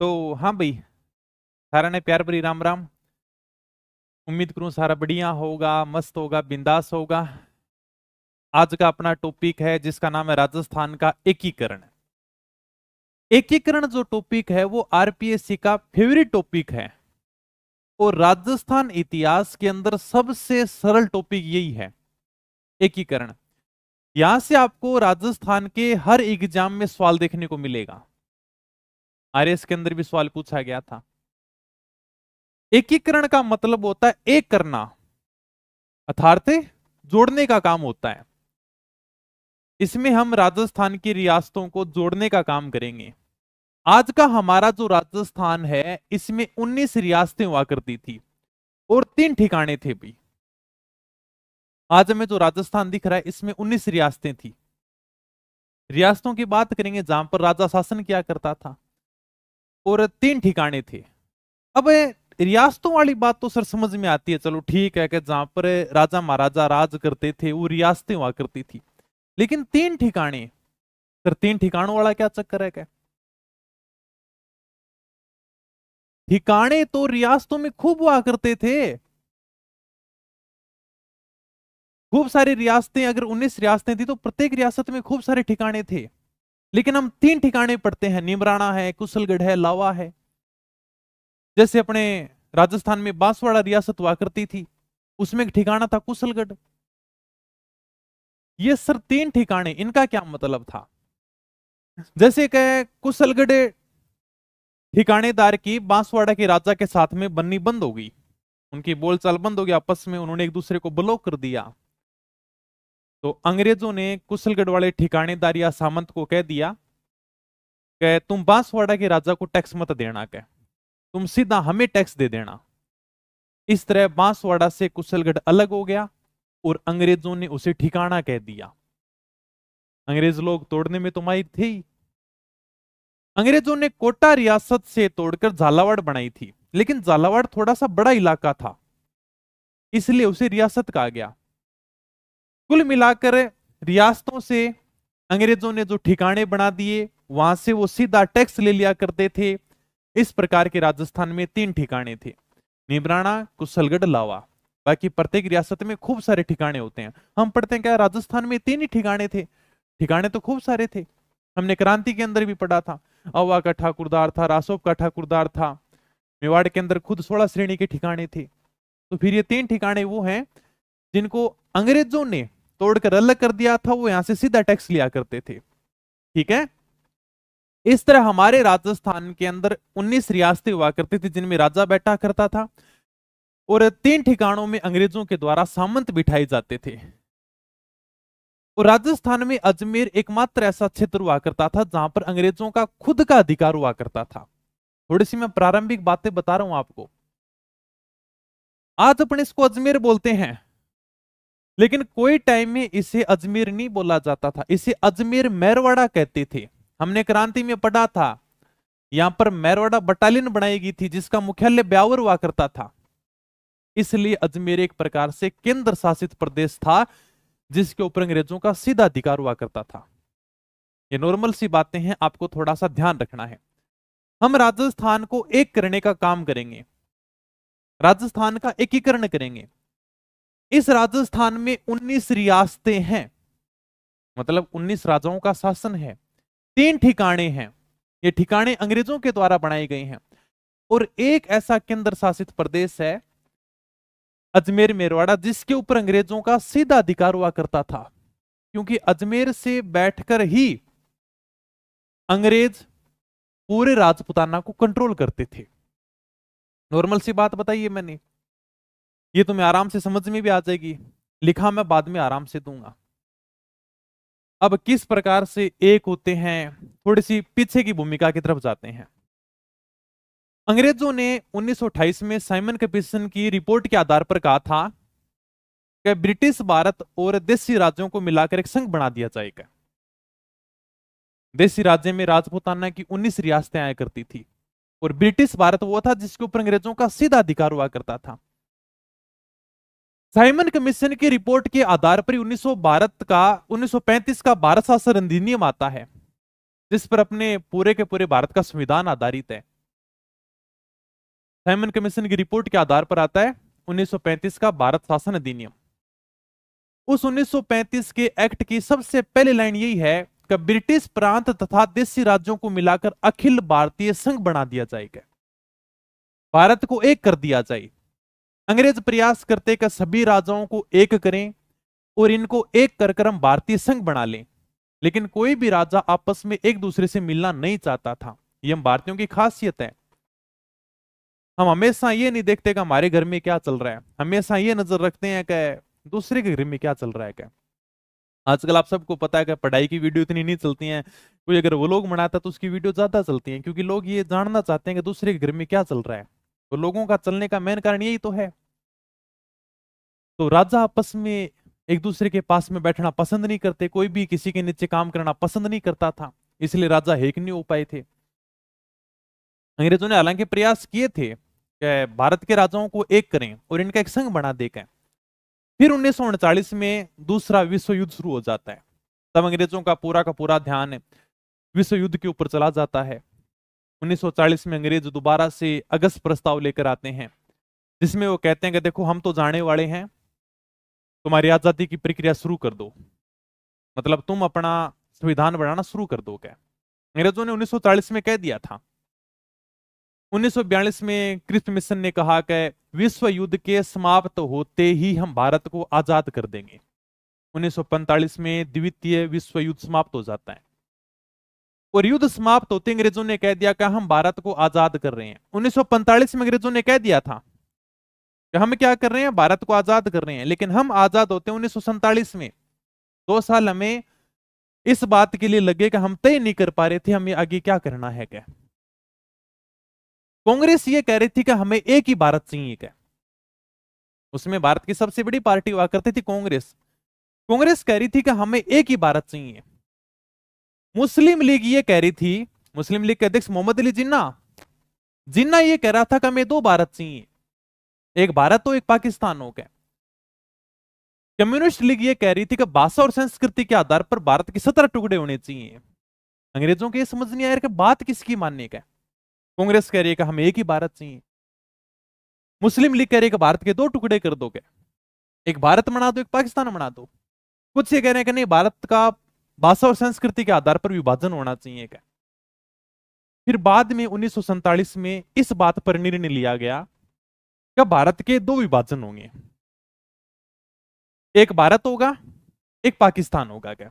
तो हाँ भाई, सारा ने प्यार भरी राम राम। उम्मीद करूं सारा बढ़िया होगा, मस्त होगा, बिंदास होगा। आज का अपना टॉपिक है जिसका नाम है राजस्थान का एकीकरण। एकीकरण जो टॉपिक है वो आरपीएससी का फेवरेट टॉपिक है और राजस्थान इतिहास के अंदर सबसे सरल टॉपिक यही है, एकीकरण। यहां से आपको राजस्थान के हर एग्जाम में सवाल देखने को मिलेगा। आरएस के अंदर भी सवाल पूछा गया था। एकीकरण का मतलब होता है एक करना, अर्थात जोड़ने का काम होता है। इसमें हम राजस्थान की रियासतों को जोड़ने का काम करेंगे। आज का हमारा जो राजस्थान है इसमें 19 रियासतें हुआ करती थी और 3 ठिकाने थे भी। आज हमें जो राजस्थान दिख रहा है इसमें 19 रियासतें थी। रियासतों की बात करेंगे जहां पर राजा शासन किया करता था और 3 ठिकाने थे। अब रियासतों वाली बात तो सर समझ में आती है, चलो ठीक है कि जहां पर राजा महाराजा राज करते थे वो रियासतें हुआ करती थी। लेकिन 3 ठिकाने, सर 3 ठिकानों वाला क्या चक्कर है? क्या ठिकाने तो रियासतों में खूब हुआ करते थे। खूब सारी रियासतें, अगर 19 रियासतें थी तो प्रत्येक रियासत में खूब सारे ठिकाने थे। लेकिन हम 3 ठिकाने पढ़ते हैं, नीमराणा है, कुशलगढ़ है, लावा है। जैसे अपने राजस्थान में बांसवाड़ा रियासत हुआ करती थी, उसमें एक ठिकाना था कुशलगढ़। ये सर 3 ठिकाने, इनका क्या मतलब था? जैसे कहे कुशलगढ़ ठिकानेदार की बांसवाड़ा के राजा के साथ में बननी बंद हो गई, उनकी बोलचाल बंद हो गई, आपस में उन्होंने एक दूसरे को ब्लॉक कर दिया। तो अंग्रेजों ने कुशलगढ़ वाले ठिकानेदार या सामंत को कह दिया कि तुम बांसवाड़ा के राजा को टैक्स मत देना, कह तुम सीधा हमें टैक्स दे देना। इस तरह बांसवाड़ा से कुशलगढ़ अलग हो गया और अंग्रेजों ने उसे ठिकाना कह दिया। अंग्रेज लोग तोड़ने में तो माहिर थे ही। अंग्रेजों ने कोटा रियासत से तोड़कर झालावाड़ बनाई थी, लेकिन झालावाड़ थोड़ा सा बड़ा इलाका था, इसलिए उसे रियासत कहा गया। कुल मिलाकर रियासतों से अंग्रेजों ने जो ठिकाने बना दिए, वहां से वो सीधा टैक्स ले लिया करते थे। इस प्रकार के राजस्थान में 3 ठिकाने थे, नीमराणा, कुशलगढ़, लावा। बाकी प्रत्येक रियासत में खूब सारे ठिकाने होते हैं। हम पढ़ते हैं क्या राजस्थान में 3 ही ठिकाने थे? ठिकाने तो खूब सारे थे। हमने क्रांति के अंदर भी पढ़ा था, अवा का ठाकुरदार था, रासोप का ठाकुरदार था, मेवाड़ के अंदर खुद 16 श्रेणी के ठिकाने थे। तो फिर ये 3 ठिकाने वो हैं जिनको अंग्रेजों ने तोड़कर अलग कर दिया था, वो यहां से सीधा टैक्स लिया करते थे। ठीक है, इस तरह हमारे राजस्थान के अंदर 19 रियासतें हुआ करती थी जिनमें राजा बैठा करता था और 3 ठिकानों में अंग्रेजों के द्वारा सामंत बिठाए जाते थे। और राजस्थान में अजमेर एकमात्र ऐसा क्षेत्र हुआ करता था जहां पर अंग्रेजों का खुद का अधिकार हुआ करता था। थोड़ी सी मैं प्रारंभिक बातें बता रहा हूं आपको। आज अपन इसको अजमेर बोलते हैं, लेकिन कोई टाइम में इसे अजमेर नहीं बोला जाता था, इसे अजमेर मेरवाड़ा कहते थे। हमने क्रांति में पढ़ा था, यहां पर मेरवाड़ा बटालियन बनाई गई थी जिसका मुख्यालय ब्यावर हुआ करता था। इसलिए अजमेर एक प्रकार से केंद्र शासित प्रदेश था जिसके ऊपर अंग्रेजों का सीधा अधिकार हुआ करता था। ये नॉर्मल सी बातें हैं, आपको थोड़ा सा ध्यान रखना है। हम राजस्थान को एक करने का काम करेंगे, राजस्थान का एकीकरण करेंगे। इस राजस्थान में 19 रियासतें हैं, मतलब 19 राजाओं का शासन है। 3 ठिकाने हैं, ये ठिकाने अंग्रेजों के द्वारा बनाए गए हैं और एक ऐसा केंद्र शासित प्रदेश है अजमेर मेरवाड़ा जिसके ऊपर अंग्रेजों का सीधा अधिकार हुआ करता था, क्योंकि अजमेर से बैठकर ही अंग्रेज पूरे राजपुताना को कंट्रोल करते थे। नॉर्मल सी बात बताइए मैंने, ये तुम्हें आराम से समझ में भी आ जाएगी, लिखा मैं बाद में आराम से दूंगा। अब किस प्रकार से एक होते हैं, थोड़ी सी पीछे की भूमिका की तरफ जाते हैं। अंग्रेजों ने 1928 में साइमन कमीशन की रिपोर्ट के आधार पर कहा था कि ब्रिटिश भारत और देशी राज्यों को मिलाकर एक संघ बना दिया जाएगा। देशी राज्य में राजपुताना की 19 रियासतें आया करती थी और ब्रिटिश भारत वो था जिसके ऊपर अंग्रेजों का सीधा अधिकार हुआ करता था। साइमन कमीशन की रिपोर्ट के आधार पर 1935 का भारत शासन अधिनियम आता है जिस पर अपने पूरे के पूरे भारत का संविधान आधारित है। साइमन कमीशन की रिपोर्ट के आधार पर आता है 1935 का भारत शासन अधिनियम। उस 1935 के एक्ट की सबसे पहली लाइन यही है कि ब्रिटिश प्रांत तथा देशी राज्यों को मिलाकर अखिल भारतीय संघ बना दिया जाएगा, भारत को एक कर दिया जाए। अंग्रेज प्रयास करते कि सभी राज्यों को एक करें और इनको एक कर हम भारतीय संघ बना लें, लेकिन कोई भी राजा आपस में एक दूसरे से मिलना नहीं चाहता था। ये हम भारतीयों की खासियत है, हम हमेशा ये नहीं देखते कि हमारे घर में क्या चल रहा है, हमेशा ये नजर रखते हैं कि दूसरे के घर में क्या चल रहा है। क्या आजकल आप सबको पता है कि पढ़ाई की वीडियो इतनी नहीं चलती हैं, कोई अगर वो लोग बनाता तो उसकी वीडियो ज्यादा चलती है, क्योंकि लोग ये जानना चाहते हैं कि दूसरे के घर में क्या चल रहा है। तो लोगों का चलने का मेन कारण यही तो है। तो राजा आपस में एक दूसरे के पास में बैठना पसंद नहीं करते, कोई भी किसी के नीचे काम करना पसंद नहीं करता था, इसलिए राजा एक नहीं हो पाए थे। अंग्रेजों ने हालांकि प्रयास किए थे कि भारत के राजाओं को एक करें और इनका एक संघ बना देकर। फिर 1939 में दूसरा विश्व युद्ध शुरू हो जाता है। तब अंग्रेजों का पूरा ध्यान विश्व युद्ध के ऊपर चला जाता है। 1940 में अंग्रेज दोबारा से अगस्त प्रस्ताव लेकर आते हैं, जिसमें वो कहते हैं कि देखो हम तो जाने वाले हैं, तुम्हारी आजादी की प्रक्रिया शुरू कर दो, मतलब तुम अपना संविधान बनाना शुरू कर दो। क्या अंग्रेजों ने 1940 में कह दिया था। 1942 में क्रिप्स मिशन ने कहा कि विश्व युद्ध के समाप्त होते ही हम भारत को आजाद कर देंगे। 1945 में द्वितीय विश्व युद्ध समाप्त हो जाता है और युद्ध समाप्त होते अंग्रेजों ने कह दिया कि हम भारत को आजाद कर रहे हैं। 1945 में अंग्रेजों ने कह दिया था कि हम क्या कर रहे हैं, भारत को आजाद कर रहे हैं, लेकिन हम आजाद होते हैं 1947 में। 2 साल हमें इस बात के लिए लगे कि हम तय नहीं कर पा रहे थे हमें आगे क्या करना है। क्या कांग्रेस ये कह रही थी कि हमें एक ही भारत चाहिए। क्या उसमें भारत की सबसे बड़ी पार्टी हुआ करती थी कांग्रेस। कांग्रेस कह रही थी कि हमें एक ही भारत चाहिए। मुस्लिम लीग ये कह रही थी, मुस्लिम लीग के अध्यक्ष मोहम्मद अली जिन्ना जिन्ना ये कह रहा था कि हमें 2 भारत चाहिए, एक भारत हो एक पाकिस्तान हो। क्या कम्युनिस्ट लीग ये कह रही थी कि भाषा और संस्कृति के आधार पर भारत के 17 टुकड़े होने चाहिए। अंग्रेजों के समझ नहीं आया कि बात किसकी मानने का। कांग्रेस कह रही है कि हमें एक ही भारत चाहिए, मुस्लिम लीग कह रही है कि भारत के 2 टुकड़े कर दो। क्या एक भारत बना दो एक पाकिस्तान बना दो। कुछ ये कह रहे हैं कि नहीं, भारत का भाषा और संस्कृति के आधार पर विभाजन होना चाहिए। क्या फिर बाद में 1947 में इस बात पर निर्णय लिया गया कि भारत के 2 विभाजन होंगे, एक भारत होगा एक पाकिस्तान होगा। क्या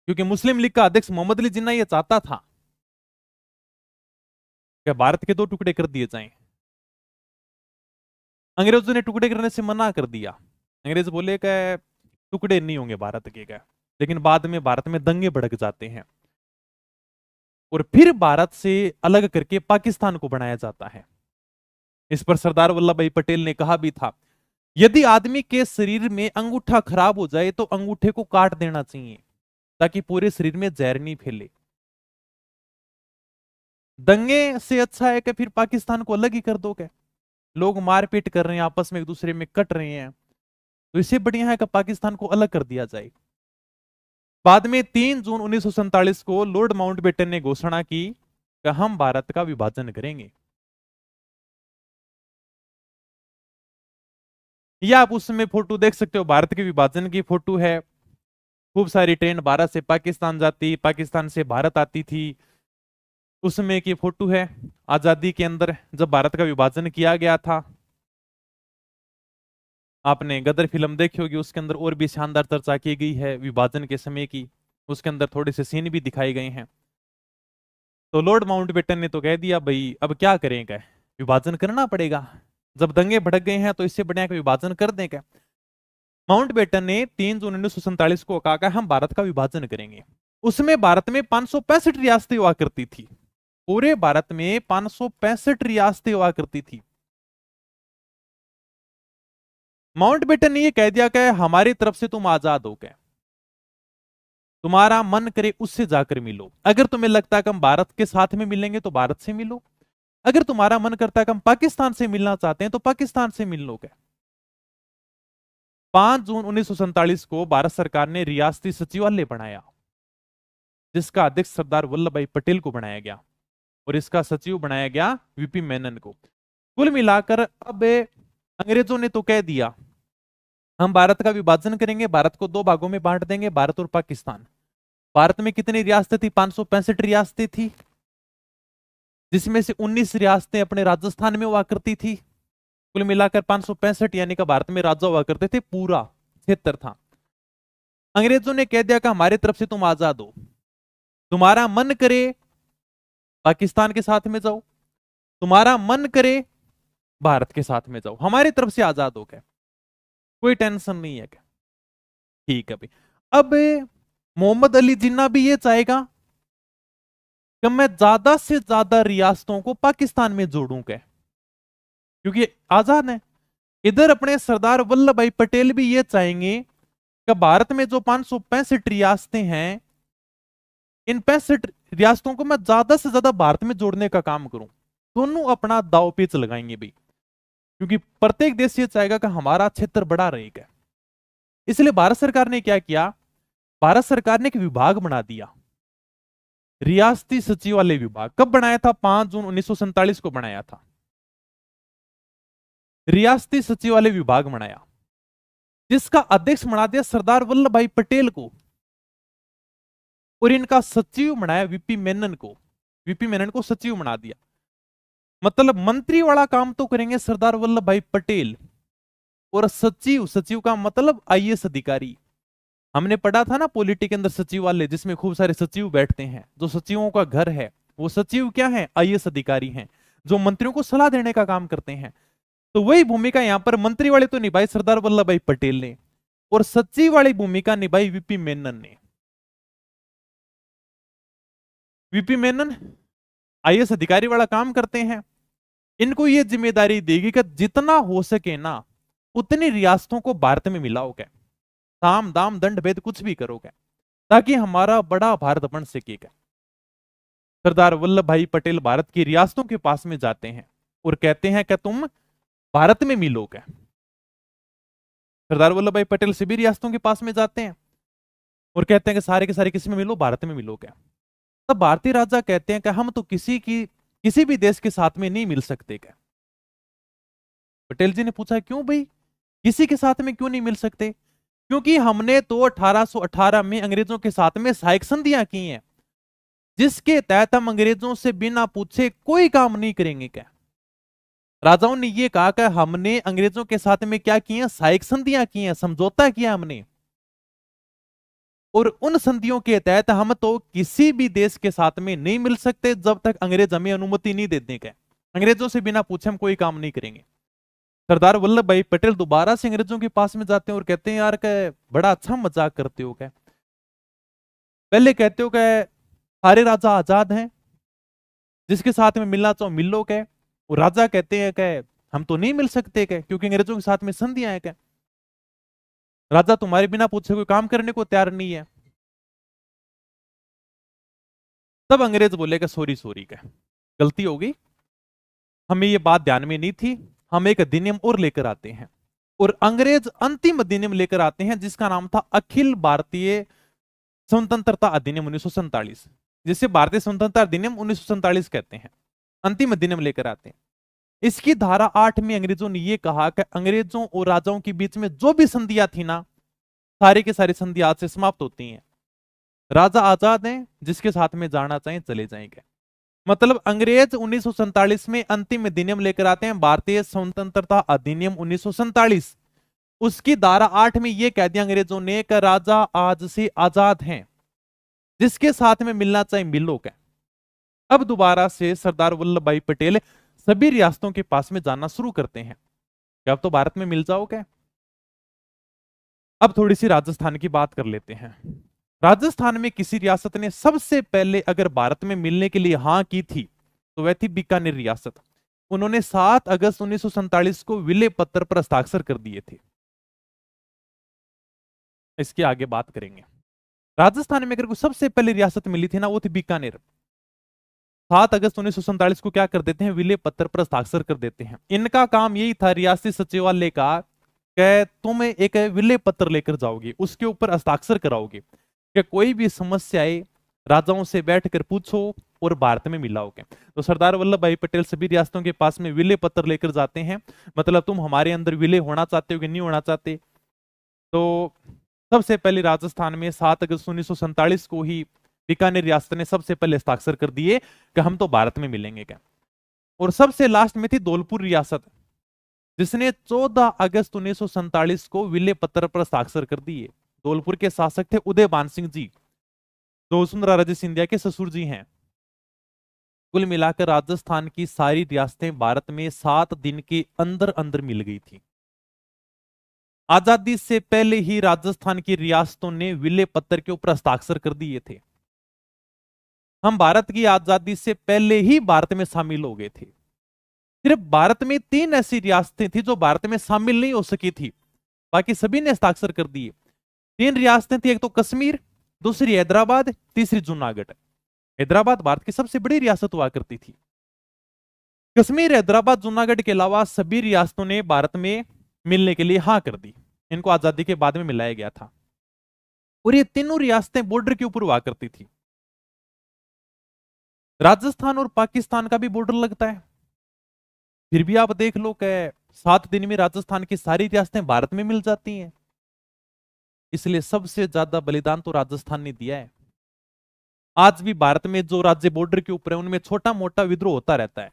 क्योंकि मुस्लिम लीग का अध्यक्ष मोहम्मद अली जिन्ना यह चाहता था कि भारत के 2 टुकड़े कर दिए जाएं। अंग्रेजों ने टुकड़े करने से मना कर दिया। अंग्रेज बोले कि टुकड़े नहीं होंगे भारत के। क्या लेकिन बाद में भारत में दंगे भड़क जाते हैं और फिर भारत से अलग करके पाकिस्तान को बनाया जाता है। इस पर सरदार वल्लभ भाई पटेल ने कहा भी था, यदि आदमी के शरीर में अंगूठा खराब हो जाए तो अंगूठे को काट देना चाहिए ताकि पूरे शरीर में जहर नहीं फैले। दंगे से अच्छा है कि फिर पाकिस्तान को अलग ही कर दो। क्या लोग मारपीट कर रहे हैं, आपस में एक दूसरे में कट रहे हैं, तो इससे बढ़िया है कि पाकिस्तान को अलग कर दिया जाए। बाद में 3 जून 1947 को लॉर्ड माउंटबेटन ने घोषणा की कि हम भारत का विभाजन करेंगे। यह आप उसमें फोटो देख सकते हो, भारत के विभाजन की फोटो है। खूब सारी ट्रेन भारत से पाकिस्तान जाती, पाकिस्तान से भारत आती थी। उसमें की फोटो है आजादी के अंदर जब भारत का विभाजन किया गया था। आपने गदर फिल्म देखी होगी, उसके अंदर और भी शानदार चर्चा की गई है विभाजन के समय की। उसके अंदर थोड़े से सीन भी दिखाए गए हैं। तो लॉर्ड माउंटबेटन ने तो कह दिया भाई अब क्या करेंगे, विभाजन करना पड़ेगा, जब दंगे भड़क गए हैं तो इससे बढ़िया विभाजन कर देंगे। माउंटबेटन ने 3 जून 1947 को कहा कि हम भारत का विभाजन करेंगे। उसमें भारत में 565 रियासतें हुआ करती थी, पूरे भारत में 565 रियासतें हुआ करती थी। माउंटबेटन ने यह कह दिया कि हमारी तरफ से तुम आजाद हो गए, तुम्हारा मन करे उससे जाकर मिलो। अगर तुम्हें लगता है कि हम भारत के साथ में मिलेंगे तो भारत से मिलो, अगर तुम्हारा मन करता है कि हम पाकिस्तान से मिलना चाहते हैं तो पाकिस्तान से मिल लोगे। 5 जून 1947 को भारत सरकार ने रियासती सचिवालय बनाया, जिसका अध्यक्ष सरदार वल्लभ भाई पटेल को बनाया गया। और इसका सचिव बनाया गया वीपी मेनन को। कुल मिलाकर अब अंग्रेजों ने तो कह दिया हम भारत का विभाजन करेंगे, भारत को 2 भागों में बांट देंगे, भारत और पाकिस्तान। भारत में कितनी रियासतें थी? 565 रियासतें थी, जिसमें से 19 रियासतें अपने राजस्थान में हुआ करती थी। कुल मिलाकर 565 यानी कि भारत में राजा हुआ करते थे, पूरा क्षेत्र था। अंग्रेजों ने कह दिया कि हमारी तरफ से तुम आजाद हो, तुम्हारा मन करे पाकिस्तान के साथ में जाओ, तुम्हारा मन करे भारत के साथ में जाओ, हमारी तरफ से आजाद हो गए, कोई टेंशन नहीं है क्या? ठीक है भाई। अब मोहम्मद अली जिन्ना भी ये चाहेगा कि मैं ज्यादा से ज्यादा रियासतों को पाकिस्तान में जोड़ूं क्या, क्योंकि आजाद है। इधर अपने सरदार वल्लभ भाई पटेल भी ये चाहेंगे कि भारत में जो 565 रियासतें हैं, इन 65 रियासतों को मैं ज्यादा से ज्यादा भारत में जोड़ने का काम करूं। दोनों अपना दाव पेच लगाएंगे भाई, क्योंकि प्रत्येक देश ये चाहेगा कि हमारा क्षेत्र बड़ा रहेगा। इसलिए भारत सरकार ने क्या किया? भारत सरकार ने एक विभाग बना दिया, रियासती सचिवालय विभाग। कब बनाया था? 5 जून 1947 को बनाया था। रियासती सचिवालय विभाग बनाया, जिसका अध्यक्ष बना दिया सरदार वल्लभ भाई पटेल को, और इनका सचिव बनाया वीपी मेनन को। वीपी मेनन को सचिव बना दिया। मतलब मंत्री वाला काम तो करेंगे सरदार वल्लभ भाई पटेल, और सचिव, सचिव का मतलब आईएएस अधिकारी। हमने पढ़ा था ना पॉलिटी के अंदर सचिवालय, जिसमें खूब सारे सचिव बैठते हैं। जो सचिवों का घर है, वो सचिव क्या है? आईएएस अधिकारी हैं, जो मंत्रियों को सलाह देने का काम करते हैं। तो वही भूमिका यहां पर मंत्री वाले तो निभाई सरदार वल्लभ भाई पटेल ने, और सचिव वाली भूमिका निभाई वीपी मेनन ने। वीपी मेनन आईएएस अधिकारी वाला काम करते हैं। इनको ये जिम्मेदारी देगी कि जितना हो सके ना उतनी रियासतों को भारत में मिलाओगे, साम दाम दंड भेद कुछ भी करोगे, ताकि हमारा बड़ा भारत बन सकेगा। सरदार वल्लभ भाई पटेल भारत की रियासतों के पास में जाते हैं और कहते हैं कि तुम भारत में मिलोगे। सरदार वल्लभ भाई पटेल सभी रियासतों के पास में जाते हैं और कहते हैं कि सारे के सारे किस में मिलो? भारत में मिलोगे। तब भारतीय राजा कहते हैं कि हम तो किसी भी देश के साथ में नहीं मिल सकते क्या? पटेल जी ने पूछा क्यों भाई, किसी के साथ में क्यों नहीं मिल सकते? क्योंकि हमने तो 1818 में अंग्रेजों के साथ में सहायक संधियां की हैं, जिसके तहत हम अंग्रेजों से बिना पूछे कोई काम नहीं करेंगे क्या? राजाओं ने यह कहा कि हमने अंग्रेजों के साथ में क्या किए? सहायक संधियां की हैं, समझौता किया हमने, और उन संधियों के तहत हम तो किसी भी देश के साथ में नहीं मिल सकते जब तक अंग्रेज हमें अनुमति नहीं देते क्या? अंग्रेजों से बिना पूछे हम कोई काम नहीं करेंगे। सरदार वल्लभ भाई पटेल दोबारा से अंग्रेजों के पास में जाते हैं और कहते हैं यार क्या बड़ा अच्छा मजाक करते हो क्या? पहले कहते हो क्या सारे राजा आजाद हैं, जिसके साथ में मिलना चाहो मिल लो क्या? और राजा कहते हैं क्या हम तो नहीं मिल सकते क्या, क्योंकि अंग्रेजों के साथ में संधियां हैं क्या? राजा तुम्हारे बिना पूछे कोई काम करने को तैयार नहीं है। तब अंग्रेज बोले कि सॉरी सॉरी क्या गलती हो गई, हमें ये बात ध्यान में नहीं थी, हम एक अधिनियम और लेकर आते हैं। और अंग्रेज अंतिम अधिनियम लेकर आते हैं, जिसका नाम था अखिल भारतीय स्वतंत्रता अधिनियम 1947, जिसे भारतीय स्वतंत्रता अधिनियम 1947 कहते हैं। अंतिम अधिनियम लेकर आते हैं। इसकी धारा 8 में अंग्रेजों ने यह कहा कि अंग्रेजों और राजाओं के बीच में जो भी संधियां थी ना, सारी के सारी संधियां आज से समाप्त होती हैं। राजा आजाद हैं, जिसके साथ में जाना चाहें चले जाएंगे। मतलब अंग्रेज 1947 में अंतिम अधिनियम लेकर आते हैं, भारतीय स्वतंत्रता अधिनियम 1947। उसकी धारा 8 में यह कह दिया अंग्रेजों ने कि राजा आज से आजाद हैं, जिसके साथ में मिलना चाहे मिलो क्या। अब दोबारा से सरदार वल्लभ भाई पटेल सभी रियासतों के पास में जाना शुरू करते हैं कि अब तो भारत में मिल जाओ क्या। अब थोड़ी सी राजस्थान की बात कर लेते हैं। राजस्थान में किसी रियासत ने सबसे पहले अगर भारत में मिलने के लिए हां की थी तो वह थी बीकानेर रियासत। उन्होंने 7 अगस्त 1947 को विले पत्र पर हस्ताक्षर कर दिए थे। इसके आगे बात करेंगे। राजस्थान में अगर कोई सबसे पहले रियासत मिली थी ना, वो थी बीकानेर। 7 अगस्त 1947 को क्या कर देते हैं? विले पत्र पर हस्ताक्षर कर देते हैं। इनका काम यही था रियासती सचिवालय का कि तुम एक विले पत्र लेकर जाओगे, उसके ऊपर हस्ताक्षर कराओगे कि कोई भी समस्या आए राजाओं से बैठकर पूछो, और भारत में मिलाओ के। तो सरदार वल्लभ भाई पटेल सभी रियासतों के पास में विलय पत्र लेकर जाते हैं, मतलब तुम हमारे अंदर विलय होना चाहते हो कि नहीं होना चाहते। तो सबसे पहले राजस्थान में 7 अगस्त 1947 को ही बीकानेर रियासत ने सबसे पहले हस्ताक्षर कर दिए कि हम तो भारत में मिलेंगे क्या। और सबसे लास्ट में थी धौलपुर रियासत, जिसने 14 अगस्त 1947 को विलय पत्र पर हस्ताक्षर कर दिए। धौलपुर के शासक थे उदयभान सिंह जी, जो वसुंधरा राजे सिंधिया के ससुर जी हैं। कुल मिलाकर राजस्थान की सारी रियासतें भारत में 7 दिन के अंदर अंदर मिल गई थी। आजादी से पहले ही राजस्थान की रियासतों ने विलय पत्र के ऊपर हस्ताक्षर कर दिए थे। हम भारत की आजादी से पहले ही भारत में शामिल हो गए थे। सिर्फ भारत में 3 ऐसी रियासतें थी जो भारत में शामिल नहीं हो सकी थी, बाकी सभी ने हस्ताक्षर कर दिए। 3 रियासतें थी, एक तो कश्मीर, दूसरी हैदराबाद, तीसरी जूनागढ़। हैदराबाद भारत की सबसे बड़ी रियासत हुआ करती थी। कश्मीर, हैदराबाद, जूनागढ़ के अलावा सभी रियासतों ने भारत में मिलने के लिए हाँ कर दी। इनको आजादी के बाद में मिलाया गया था। और ये तीनों रियासतें बॉर्डर के ऊपर हुआ करती थी। राजस्थान और पाकिस्तान का भी बॉर्डर लगता है, फिर भी आप देख लो कि 7 दिन में राजस्थान की सारी रियासतें भारत में मिल जाती हैं। इसलिए सबसे ज्यादा बलिदान तो राजस्थान ने दिया है। आज भी भारत में जो राज्य बॉर्डर के ऊपर है उनमें छोटा मोटा विद्रोह होता रहता है।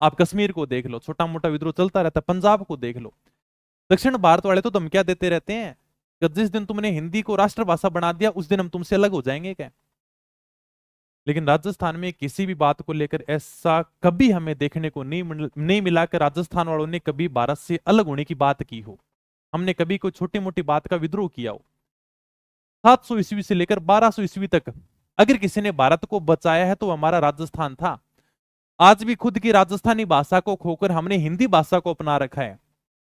आप कश्मीर को देख लो, छोटा मोटा विद्रोह चलता रहता है। पंजाब को देख लो। दक्षिण भारत वाले तो धमकियां देते रहते हैं कि जिस दिन तुमने हिंदी को राष्ट्रभाषा बना दिया उस दिन हम तुमसे अलग हो जाएंगे क्या। लेकिन राजस्थान में किसी भी बात को लेकर ऐसा कभी हमें देखने को नहीं मिला कि राजस्थान वालों ने कभी भारत से अलग होने की बात की हो। हमने कभी कोई छोटी मोटी बात का विद्रोह किया हो। 700 ईस्वी से लेकर 1200 ईस्वी तक अगर किसी ने भारत को बचाया है तो हमारा राजस्थान था। आज भी खुद की राजस्थानी भाषा को खोकर हमने हिंदी भाषा को अपना रखा है,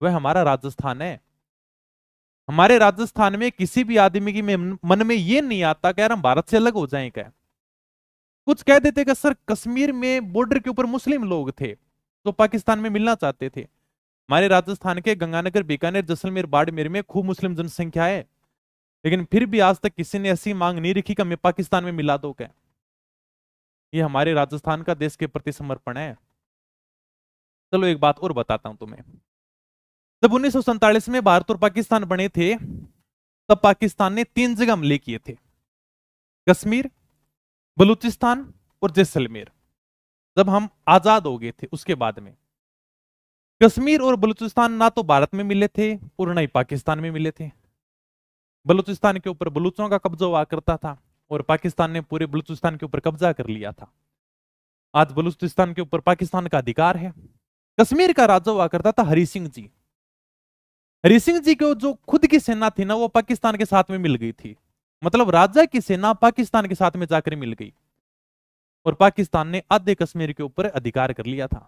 वह हमारा राजस्थान है। हमारे राजस्थान में किसी भी आदमी की मन में यह नहीं आता कि यार हम भारत से अलग हो जाएं क्या। कुछ कह देते कि सर कश्मीर में बॉर्डर के ऊपर मुस्लिम लोग थे तो पाकिस्तान में मिलना चाहते थे। हमारे राजस्थान के गंगानगर, बीकानेर, जैसलमेर, बाड़मेर में खूब मुस्लिम जनसंख्या है, लेकिन फिर भी आज तक किसी ने ऐसी मांग नहीं रखी कि मैं पाकिस्तान में मिला दो क्या। ये हमारे राजस्थान का देश के प्रति समर्पण है। चलो एक बात और बताता हूं तुम्हें। जब 1947 में भारत और पाकिस्तान बने थे तब पाकिस्तान ने 3 जगह हमले किए थे, कश्मीर, बलूचिस्तान और जैसलमेर। जब हम आजाद हो गए थे उसके बाद में कश्मीर और बलूचिस्तान ना तो भारत में मिले थे और ना ही पाकिस्तान में मिले थे। बलूचिस्तान के ऊपर बलूचों का कब्जा हुआ करता था और पाकिस्तान ने पूरे बलूचिस्तान के ऊपर कब्जा कर लिया था। आज बलूचिस्तान के ऊपर पाकिस्तान का अधिकार है। कश्मीर का राजा हुआ करता था हरि सिंह जी। हरि सिंह जी को जो खुद की सेना थी ना वो पाकिस्तान के साथ में मिल गई थी। मतलब राजा की सेना पाकिस्तान के साथ में जाकर मिल गई और पाकिस्तान ने आधे कश्मीर के ऊपर अधिकार कर लिया था।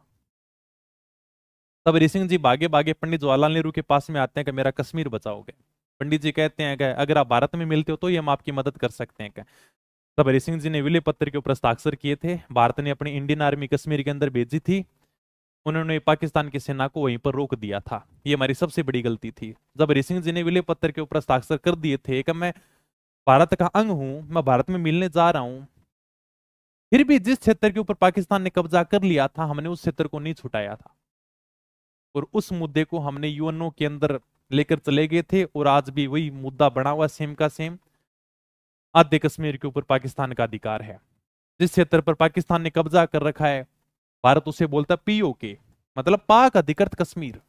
तब हरि सिंह जी भागे भागे पंडित जवाहरलाल नेहरू के पास में आते हैं कि मेरा कश्मीर बचाओगे। पंडित जी कहते हैं कि अगर आप भारत में मिलते हो तो ही हम आपकी मदद कर सकते हैं। तब हरि सिंह जी ने विलय पत्र के ऊपर हस्ताक्षर किए थे। भारत ने अपनी इंडियन आर्मी कश्मीर के अंदर भेजी थी। उन्होंने पाकिस्तान की सेना को वहीं पर रोक दिया था। ये हमारी सबसे बड़ी गलती थी। जब हरि सिंह जी ने विलय पत्र के ऊपर हस्ताक्षर कर दिए थे कि मैं भारत का अंग हूं, मैं भारत में मिलने जा रहा हूं, फिर भी जिस क्षेत्र के ऊपर पाकिस्तान ने कब्जा कर लिया था हमने उस क्षेत्र को नहीं छुटाया था और उस मुद्दे को हमने यूएनओ के अंदर लेकर चले गए थे और आज भी वही मुद्दा बना हुआ सेम का सेम। आधे कश्मीर के ऊपर पाकिस्तान का अधिकार है। जिस क्षेत्र पर पाकिस्तान ने कब्जा कर रखा है भारत उसे बोलता है पीओके, मतलब पाक अधिकृत कश्मीर।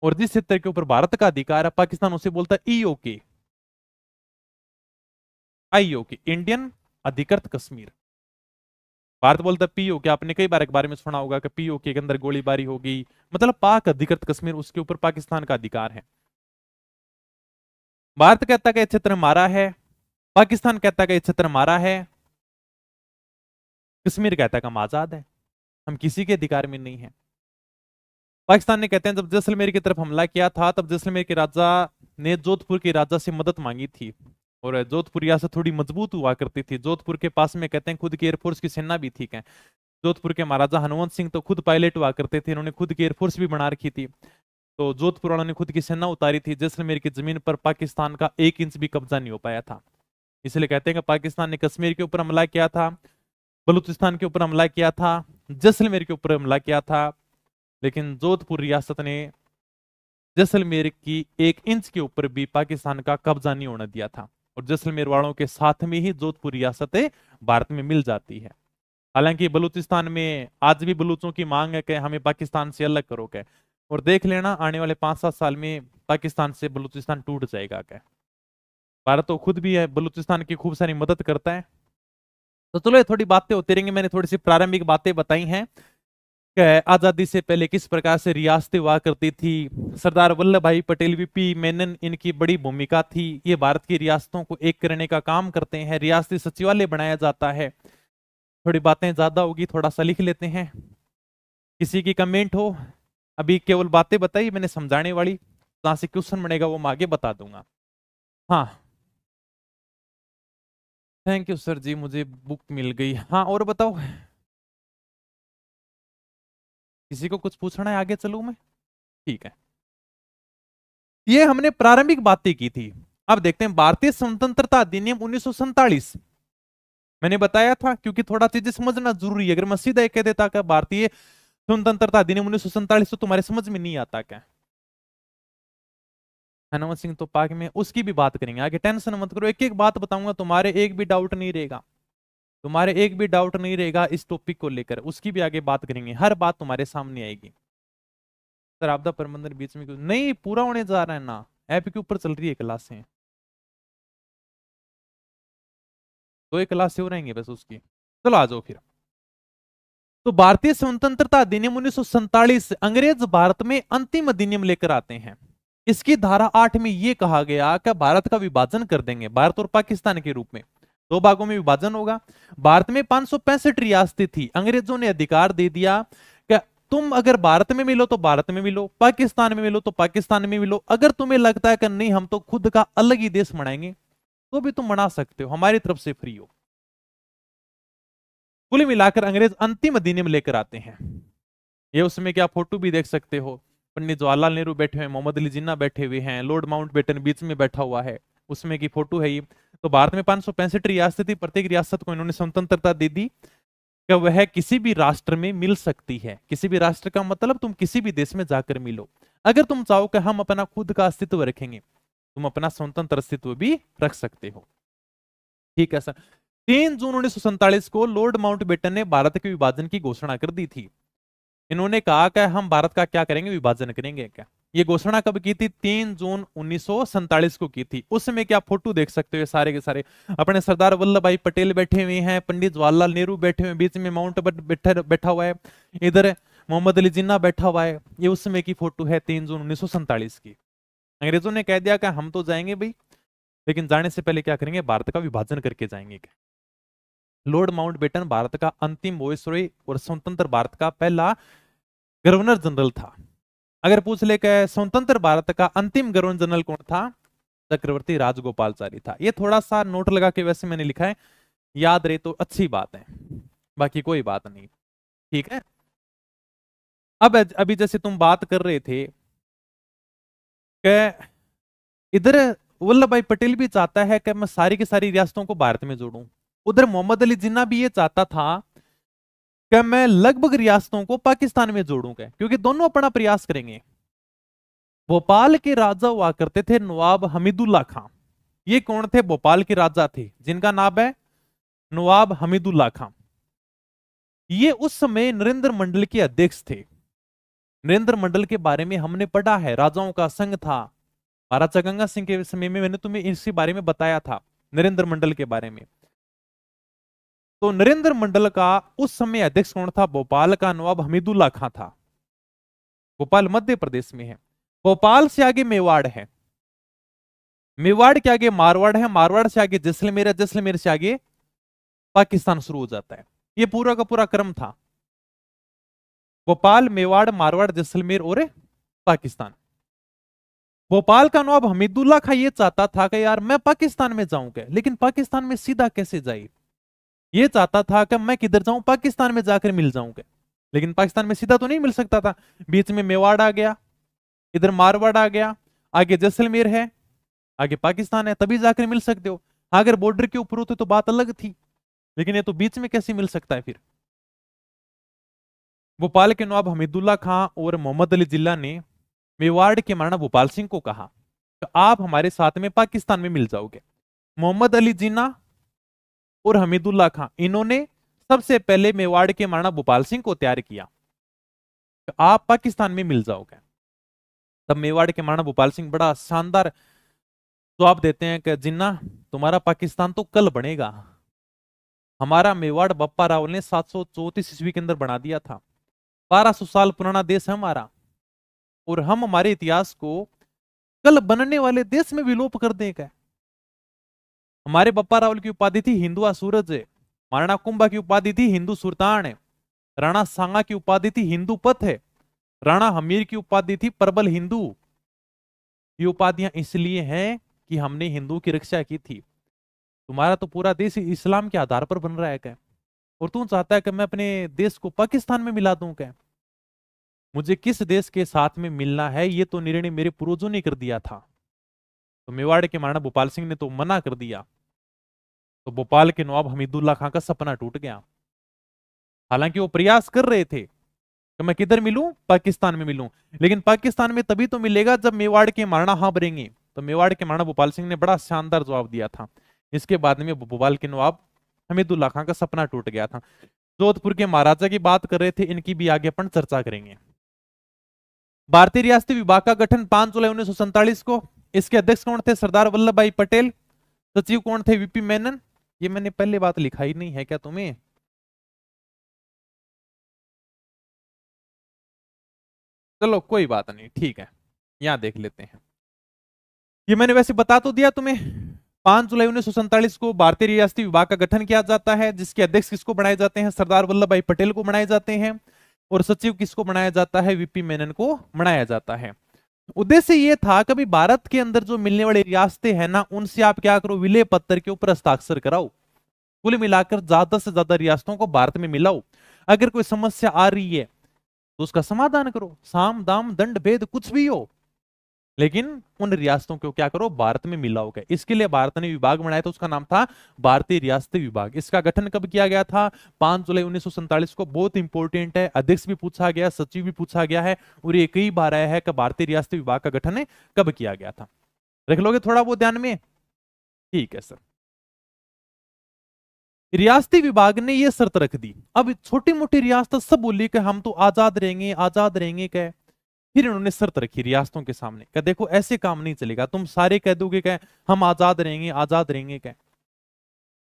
और जिस क्षेत्र के ऊपर भारत का अधिकार है पाकिस्तान उसे बोलता है ईओके, आईओके, इंडियन अधिकृत कश्मीर। भारत बोलता है पीओके। आपने कई बार एक बारे में सुना होगा कि पीओके के अंदर गोलीबारी होगी, मतलब पाक अधिकृत कश्मीर, उसके ऊपर पाकिस्तान का अधिकार है। भारत कहता है कि क्षेत्र हमारा है, पाकिस्तान कहता है कि क्षेत्र हमारा है, कश्मीर कहता है कि हम आजाद है, हम किसी के अधिकार में नहीं है। पाकिस्तान ने कहते हैं जब जैसलमेर की तरफ हमला किया था तब जैसलमेर के राजा ने जोधपुर के राजा से मदद मांगी थी और जोधपुर रियासत थोड़ी मजबूत हुआ करती थी। जोधपुर के पास में कहते हैं खुद की एयरफोर्स की सेना भी थी। जोधपुर के महाराजा हनुमंत सिंह तो खुद पायलट हुआ करते थे, इन्होंने खुद की एयरफोर्स भी बना रखी थी। तो जोधपुर वालों ने खुद की सेना उतारी थी। जैसलमेर की जमीन पर पाकिस्तान का 1 इंच भी कब्जा नहीं हो पाया था। इसलिए कहते हैं कि पाकिस्तान ने कश्मीर के ऊपर हमला किया था, बलूचिस्तान के ऊपर हमला किया था, जैसलमेर के ऊपर हमला किया था, लेकिन जोधपुर रियासत ने जैसलमेर की 1 इंच के ऊपर भी पाकिस्तान का कब्जा नहीं होने दिया था, और जैसलमेर वालों के साथ में ही जोधपुर रियासतें भारत में मिल जाती है। हालांकि बलूचिस्तान में आज भी बलूचों की मांग है कि हमें पाकिस्तान से अलग करो क्या, और देख लेना आने वाले 5-7 साल में पाकिस्तान से बलूचिस्तान टूट जाएगा क्या। भारत तो खुद भी है बलूचिस्तान की खूब सारी मदद करता है। तो चलो ये थोड़ी बातें होती रहेंगी, मैंने थोड़ी सी प्रारंभिक बातें बताई हैं कि आजादी से पहले किस प्रकार से रियासतें हुआ करती थी। सरदार वल्लभ भाई पटेल, वीपी मेनन, इनकी बड़ी भूमिका थी। ये भारत की रियासतों को एक करने का काम करते हैं, रियासती सचिवालय बनाया जाता है। थोड़ी बातें ज्यादा होगी, थोड़ा सा लिख लेते हैं। किसी की कमेंट हो? अभी केवल बातें बताई मैंने समझाने वाली, जहां से क्वेश्चन बनेगा वो मैं आगे बता दूंगा। हाँ, थैंक यू सर जी, मुझे बुक मिल गई। हाँ और बताओ, किसी को कुछ पूछना है? आगे चलूं मैं? ठीक है, ये हमने प्रारंभिक बातें की थी। अब देखते हैं भारतीय स्वतंत्रता अधिनियम 1947। मैंने बताया था, क्योंकि थोड़ा चीजें समझना जरूरी है। अगर मैं सीधा कह देता कि भारतीय स्वतंत्रता अधिनियम 1947 तो तुम्हारे समझ में नहीं आता क्या। मनमोहन सिंह तो पाक में, उसकी भी बात करेंगे आगे, टेंशन मत करो। एक एक बात बताऊंगा, तुम्हारे एक भी डाउट नहीं रहेगा, तुम्हारे एक भी डाउट नहीं रहेगा इस टॉपिक को लेकर। उसकी भी आगे बात करेंगे, हर बात तुम्हारे सामने आएगी। सर आपदा प्रबंधन बीच में क्यों नहीं पूरा होने जा रहा है ना, ऐप के ऊपर चल रही है क्लासें, तो एक क्लास से हो रहेंगे बस उसकी। चलो आ जाओ फिर। तो भारतीय स्वतंत्रता अधिनियम 1947 अंग्रेज भारत में अंतिम अधिनियम लेकर आते हैं। इसकी धारा 8 में यह कहा गया कि भारत का विभाजन कर देंगे, भारत और पाकिस्तान के रूप में 2 भागों में विभाजन होगा। भारत में 565 रियासतें थी। अंग्रेजों ने अधिकार दे दिया कि तुम अगर भारत में मिलो तो भारत में मिलो, पाकिस्तान में मिलो तो पाकिस्तान में मिलो। अगर तुम्हें लगता है कि नहीं हम तो खुद का अलग ही देश बनाएंगे, तो भी तुम बना सकते हो, हमारी तरफ से फ्री हो। कुल मिलाकर अंग्रेज अंतिम अधिनियम लेकर आते हैं। ये उसमें क्या फोटो भी देख सकते हो, पंडित जवाहरलाल नेहरू बैठे हुए हैं, मोहम्मद अली जिन्ना बैठे हुए हैं, लॉर्ड माउंटबेटन बीच में बैठा हुआ है, उसमें की फोटो है ये। तो भारत में 565 रियासतें थी, प्रत्येक रियासत को इन्होंने स्वतंत्रता दे दी कि वह किसी भी राष्ट्र में मिल सकती है। किसी भी राष्ट्र का मतलब तुम किसी भी देश में जाकर मिलो। अगर तुम चाहो कि हम अपना खुद का अस्तित्व रखेंगे, तुम अपना स्वतंत्र अस्तित्व भी रख सकते हो। ठीक है सर। 3 जून 1947 को लॉर्ड माउंटबेटन ने भारत के विभाजन की घोषणा कर दी थी। इन्होंने कहा कि हम भारत का क्या करेंगे, विभाजन करेंगे क्या। ये घोषणा कब की थी? 3 जून 1947 को की थी। उस समय क्या फोटो देख सकते हो, सारे के सारे अपने सरदार वल्लभ भाई पटेल बैठे हुए हैं, पंडित जवाहरलाल नेहरू बैठे हुए हैं, बीच में माउंटबेटन बैठा हुआ है, इधर मोहम्मद अली जिन्ना बैठा हुआ है। ये उस समय की फोटो है 3 जून 1947 की। अंग्रेजों ने कह दिया कि हम तो जाएंगे भाई, लेकिन जाने से पहले क्या करेंगे, भारत का विभाजन करके जाएंगे। लॉर्ड माउंटबेटन भारत का अंतिम वॉइसरॉय और स्वतंत्र भारत का पहला गवर्नर जनरल था। अगर पूछ ले कि स्वतंत्र भारत का अंतिम गवर्नर जनरल कौन था, चक्रवर्ती राजगोपालचारी था। ये थोड़ा सा नोट लगा के वैसे मैंने लिखा है, याद रहे तो अच्छी बात है, बाकी कोई बात नहीं। ठीक है। अब अभी जैसे तुम बात कर रहे थे कि इधर वल्लभ भाई पटेल भी चाहता है कि मैं सारी की सारी रियासतों को भारत में जोड़ूं, उधर मोहम्मद अली जिन्ना भी ये चाहता था कि मैं लगभग रियासतों को पाकिस्तान में जोड़ूंगा, क्योंकि दोनों अपना प्रयास करेंगे। भोपाल के राजा हुआ करते थे नवाब हमीदुल्ला खां। ये कौन थे? भोपाल के राजा थे जिनका नाम है नवाब हमीदुल्ला खां। ये उस समय नरेंद्र मंडल के अध्यक्ष थे। नरेंद्र मंडल के बारे में हमने पढ़ा है, राजाओं का संघ था। महाराजा गंगा सिंह के समय में मैंने तुम्हें इसी बारे में बताया था, नरेंद्र मंडल के बारे में। तो नरेंद्र मंडल का उस समय अध्यक्ष कौन था? भोपाल का नवाब हमीदुल्ला खां था। भोपाल मध्य प्रदेश में है। भोपाल से आगे मेवाड़ है, मेवाड़ के आगे मारवाड़ है, मारवाड़ से आगे जैसलमेर है, जैसलमेर से आगे पाकिस्तान शुरू हो जाता है। ये पूरा का पूरा क्रम था, भोपाल, मेवाड़, मारवाड़, जैसलमेर और पाकिस्तान। भोपाल का नवाब हमीदुल्ला खां ये चाहता था कि यार मैं पाकिस्तान में जाऊंगा, लेकिन पाकिस्तान में सीधा कैसे जाए। ये चाहता था कि मैं किधर जाऊं, पाकिस्तान में जाकर मिल जाऊंगा, लेकिन पाकिस्तान में सीधा तो नहीं मिल सकता था। बीच में मेवाड़ आ गया, इधर मारवाड़ आ गया, आगे जैसलमेर है, आगे पाकिस्तान है, तभी जाकर मिल सकते हो। अगर बॉर्डर के ऊपर होते तो बात अलग थी, लेकिन ये तो बीच में कैसे मिल सकता है फिर। भोपाल के नवाब हमीदुल्ला खां और मोहम्मद अली जिन्ना ने मेवाड़ के महाराणा भोपाल सिंह को कहा कि आप हमारे साथ में पाकिस्तान में मिल जाओगे। मोहम्मद अली जिन्ना और हमीदुल्ला खां, इन्होंने सबसे पहले मेवाड़ के महाराणा भोपाल सिंह को तैयार किया कि आप पाकिस्तान में मिल जाओगे। तब मेवाड़ के महाराणा भोपाल सिंह बड़ा शानदार जवाब देते हैं कि जिन्ना, तुम्हारा पाकिस्तान तो कल बनेगा। हमारा मेवाड़ बप्पा रावल ने 734 ईस्वी के अंदर बना दिया था। 1200 साल पुराना देश है हमारा, और हम हमारे इतिहास को कल बनने वाले देश में विलोप कर देगा। हमारे बप्पा रावल की उपाधि थी हिंदुआ सूरज, महाराणा कुंभा की उपाधि थी हिंदू सुल्तान है, राणा सांगा की उपाधि थी हिंदू पथ है, राणा हमीर की उपाधि थी प्रबल हिंदू। ये उपाधियां इसलिए हैं कि हमने हिंदू की रक्षा की थी। तुम्हारा तो पूरा देश इस्लाम के आधार पर बन रहा है क्या, और तू चाहता है कि मैं अपने देश को पाकिस्तान में मिला दूं क्या। मुझे किस देश के साथ में मिलना है ये तो निर्णय मेरे पूर्वजों ने कर दिया था। तो मेवाड़ के महाराणा भोपाल सिंह ने तो मना कर दिया। तो भोपाल के नवाब हमीदुल्ला खां का सपना टूट गया। हालांकि वो प्रयास कर रहे थे कि मैं किधर मिलूं, पाकिस्तान में मिलूं, लेकिन पाकिस्तान में तभी तो मिलेगा जब मेवाड़ के महाराणा हाँ भरेंगे। तो मेवाड़ के महाराणा भोपाल सिंह ने बड़ा शानदार जवाब दिया था। इसके बाद में भोपाल के नवाब हमीदुल्ला खां का सपना टूट गया था। जोधपुर के महाराजा की बात कर रहे थे, इनकी भी आगे अपन चर्चा करेंगे। भारतीय रियासती विभाग का गठन 5 जुलाई 1947 को। इसके अध्यक्ष कौन थे? सरदार वल्लभ भाई पटेल। सचिव कौन थे? वीपी मेनन। ये मैंने पहले बात लिखाई नहीं है क्या तुम्हें? चलो कोई बात नहीं, ठीक है, यहां देख लेते हैं। ये मैंने वैसे बता तो दिया तुम्हें। 5 जुलाई 1947 को भारतीय रियासती विभाग का गठन किया जाता है, जिसके अध्यक्ष किसको बनाए जाते हैं? सरदार वल्लभ भाई पटेल को बनाए जाते हैं। और सचिव किसको बनाया जाता है? वीपी मेनन को बनाया जाता है। उद्देश्य ये था कभी भारत के अंदर जो मिलने वाली रियासतें हैं ना, उनसे आप क्या करो, विलय पत्र के ऊपर हस्ताक्षर कराओ। कुल मिलाकर ज्यादा से ज्यादा रियासतों को भारत में मिलाओ। अगर कोई समस्या आ रही है तो उसका समाधान करो, साम दाम दंड भेद कुछ भी हो, लेकिन उन रियासतों को क्या करो, भारत में मिलाओ। गया इसके लिए भारत ने विभाग बनाया था, उसका नाम था भारतीय रियासती विभाग। इसका गठन कब किया गया था? 5 जुलाई 1947 को। बहुत इंपॉर्टेंट है, अध्यक्ष भी पूछा गया, सचिव भी पूछा गया है, और ये कई बार आया है कि भारतीय रियासती विभाग का गठन कब किया गया था। रख लोगे थोड़ा वो ध्यान में? ठीक है सर। रियासती विभाग ने यह शर्त रख दी, अब छोटी मोटी रियासत सब बोली कि हम तो आजाद रहेंगे, आजाद रहेंगे। क्या फिर इन्होंने शर्त रखी रियासतों के सामने कि देखो ऐसे काम नहीं चलेगा, तुम सारे कह दोगे क्या हम आजाद रहेंगे, आजाद रहेंगे। क्या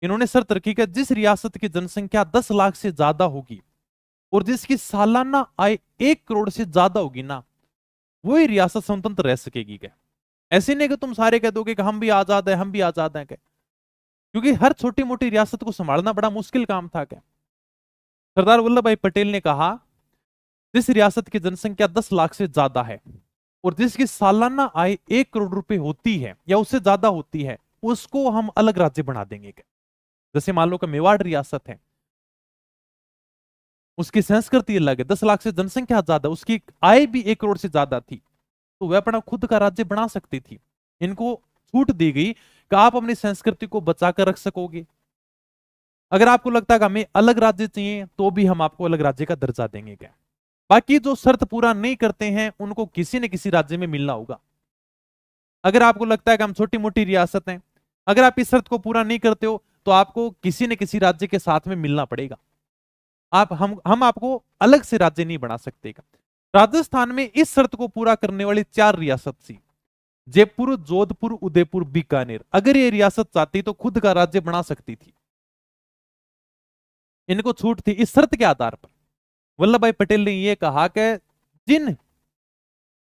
इन्होंने शर्त रखी कि जिस रियासत की जनसंख्या 10 लाख से ज्यादा होगी और जिसकी सालाना आय 1 करोड़ से ज्यादा होगी ना, वही रियासत स्वतंत्र रह सकेगी। क्या ऐसे नहीं कि तुम सारे कह दोगे कि हम भी आजाद है, हम भी आजाद हैं। क्या क्योंकि हर छोटी मोटी रियासत को संभालना बड़ा मुश्किल काम था। क्या सरदार वल्लभ भाई पटेल ने कहा जिस रियासत की जनसंख्या 10 लाख से ज्यादा है और जिसकी सालाना आय 1 करोड़ रुपए होती है या उससे ज्यादा होती है, उसको हम अलग राज्य बना देंगे। क्या जैसे मान लो कि मेवाड़ रियासत है, उसकी संस्कृति अलग है, 10 लाख से जनसंख्या ज्यादा, उसकी आय भी 1 करोड़ से ज्यादा थी, तो वह अपना खुद का राज्य बना सकती थी। इनको छूट दी गई कि आप अपनी संस्कृति को बचाकर रख सकोगे। अगर आपको लगता है कि हमें अलग राज्य चाहिए तो भी हम आपको अलग राज्य का दर्जा देंगे। क्या बाकी जो शर्त पूरा नहीं करते हैं उनको किसी न किसी राज्य में मिलना होगा। अगर आपको लगता है कि हम छोटी मोटी रियासत हैं, अगर आप इस शर्त को पूरा नहीं करते हो तो आपको किसी न किसी राज्य के साथ में मिलना पड़ेगा। आप हम आपको अलग से राज्य नहीं बना सकते। राजस्थान में इस शर्त को पूरा करने वाली 4 रियासत थी, जयपुर, जोधपुर, उदयपुर, बीकानेर। अगर ये रियासत चाहती तो खुद का राज्य बना सकती थी, इनको छूट थी इस शर्त के आधार पर। वल्लभ भाई पटेल ने यह कहा कि जिन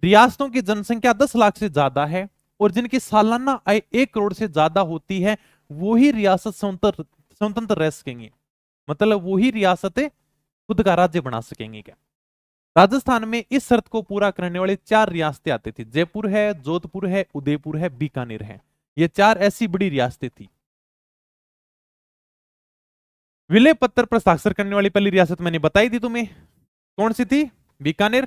रियासतों की जनसंख्या 10 लाख से ज्यादा है और जिनकी सालाना आय 1 करोड़ से ज्यादा होती है, वो ही रियासत स्वतंत्र रह सकेंगे, मतलब वो ही रियासतें खुद का राज्य बना सकेंगे। क्या राजस्थान में इस शर्त को पूरा करने वाली 4 रियासतें आती थी, जयपुर है, जोधपुर है, उदयपुर है, बीकानेर है। ये 4 ऐसी बड़ी रियासतें थी। विलय पत्र पर हस्ताक्षर करने वाली पहली रियासत मैंने बताई थी तुम्हें, कौन सी थी? बीकानेर।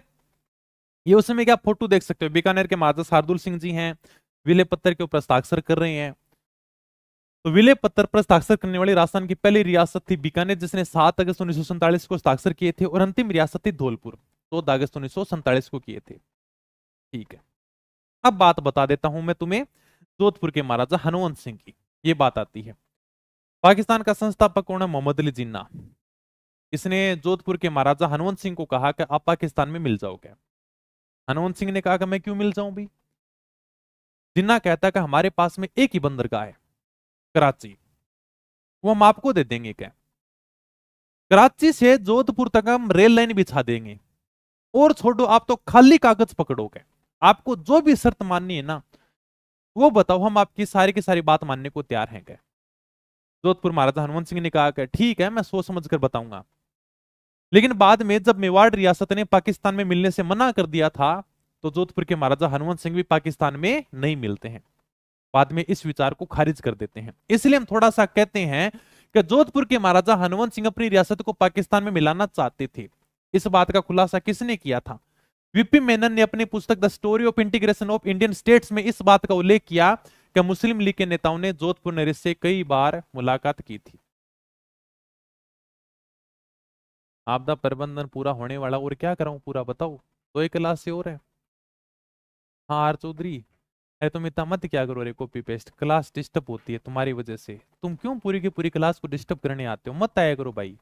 ये उस समय क्या फोटो देख सकते हो, बीकानेर के महाराजा शार्दुल सिंह जी हैं, विलय पत्र के ऊपर हस्ताक्षर कर रहे हैं। तो विलय पत्र पर हस्ताक्षर करने वाली राजस्थान की पहली रियासत थी बीकानेर, जिसने 7 अगस्त 1947 को हस्ताक्षर किए थे, और अंतिम रियासत थी धौलपुर, 14 अगस्त 1947 को किए थे। ठीक है, अब बात बता देता हूं मैं तुम्हें जोधपुर के महाराजा हनुमंत सिंह की। ये बात आती है, पाकिस्तान का संस्थापक कौन है? मोहम्मद अली जिन्ना। इसने जोधपुर के महाराजा हनुमंत सिंह को कहा कि आप पाकिस्तान में मिल जाओगे। हनुमंत सिंह ने कहा कि मैं क्यों मिल जाऊं भी। जिन्ना कहता है कि हमारे पास में एक ही बंदरगाह है, कराची, वो हम आपको दे देंगे। क्या कराची से जोधपुर तक हम रेल लाइन बिछा देंगे, और छोड़ो, आप तो खाली कागज पकड़ोगे, आपको जो भी शर्त माननी है ना वो बताओ, हम आपकी सारी की सारी बात मानने को तैयार हैं। क्या जोधपुर महाराजा हनुमंत सिंह ने कहा कि ठीक है, मैं सोच समझ कर बताऊंगा। लेकिन बाद में जब मेवाड़ रियासत ने पाकिस्तान में मिलने से मना कर दिया था, तो जोधपुर के महाराजा हनुमंत सिंह भी पाकिस्तान में नहीं मिलते हैं, बाद में इस विचार को खारिज कर देते हैं। इसलिए हम थोड़ा सा कहते हैं कि जोधपुर के महाराजा हनुमंत सिंह अपनी रियासत को पाकिस्तान में मिलाना चाहते थे। इस बात का खुलासा किसने किया था? वीपी मेनन ने अपनी पुस्तक the story of integration of Indian states में इस बात का उल्लेख किया कि मुस्लिम लीग के नेताओं ने जोधपुर नरेश से कई बार मुलाकात की थी। आपदा प्रबंधन पूरा होने वाला, और क्या कराऊं पूरा बताओ, तो एक क्लास से और है। हाँ आर चौधरी, अरे तुम इतना मत क्या करो रे, कॉपी पेस्ट, क्लास डिस्टर्ब होती है तुम्हारी वजह से। तुम क्यों पूरी की पूरी क्लास को डिस्टर्ब करने आते हो? मत आया करो भाई।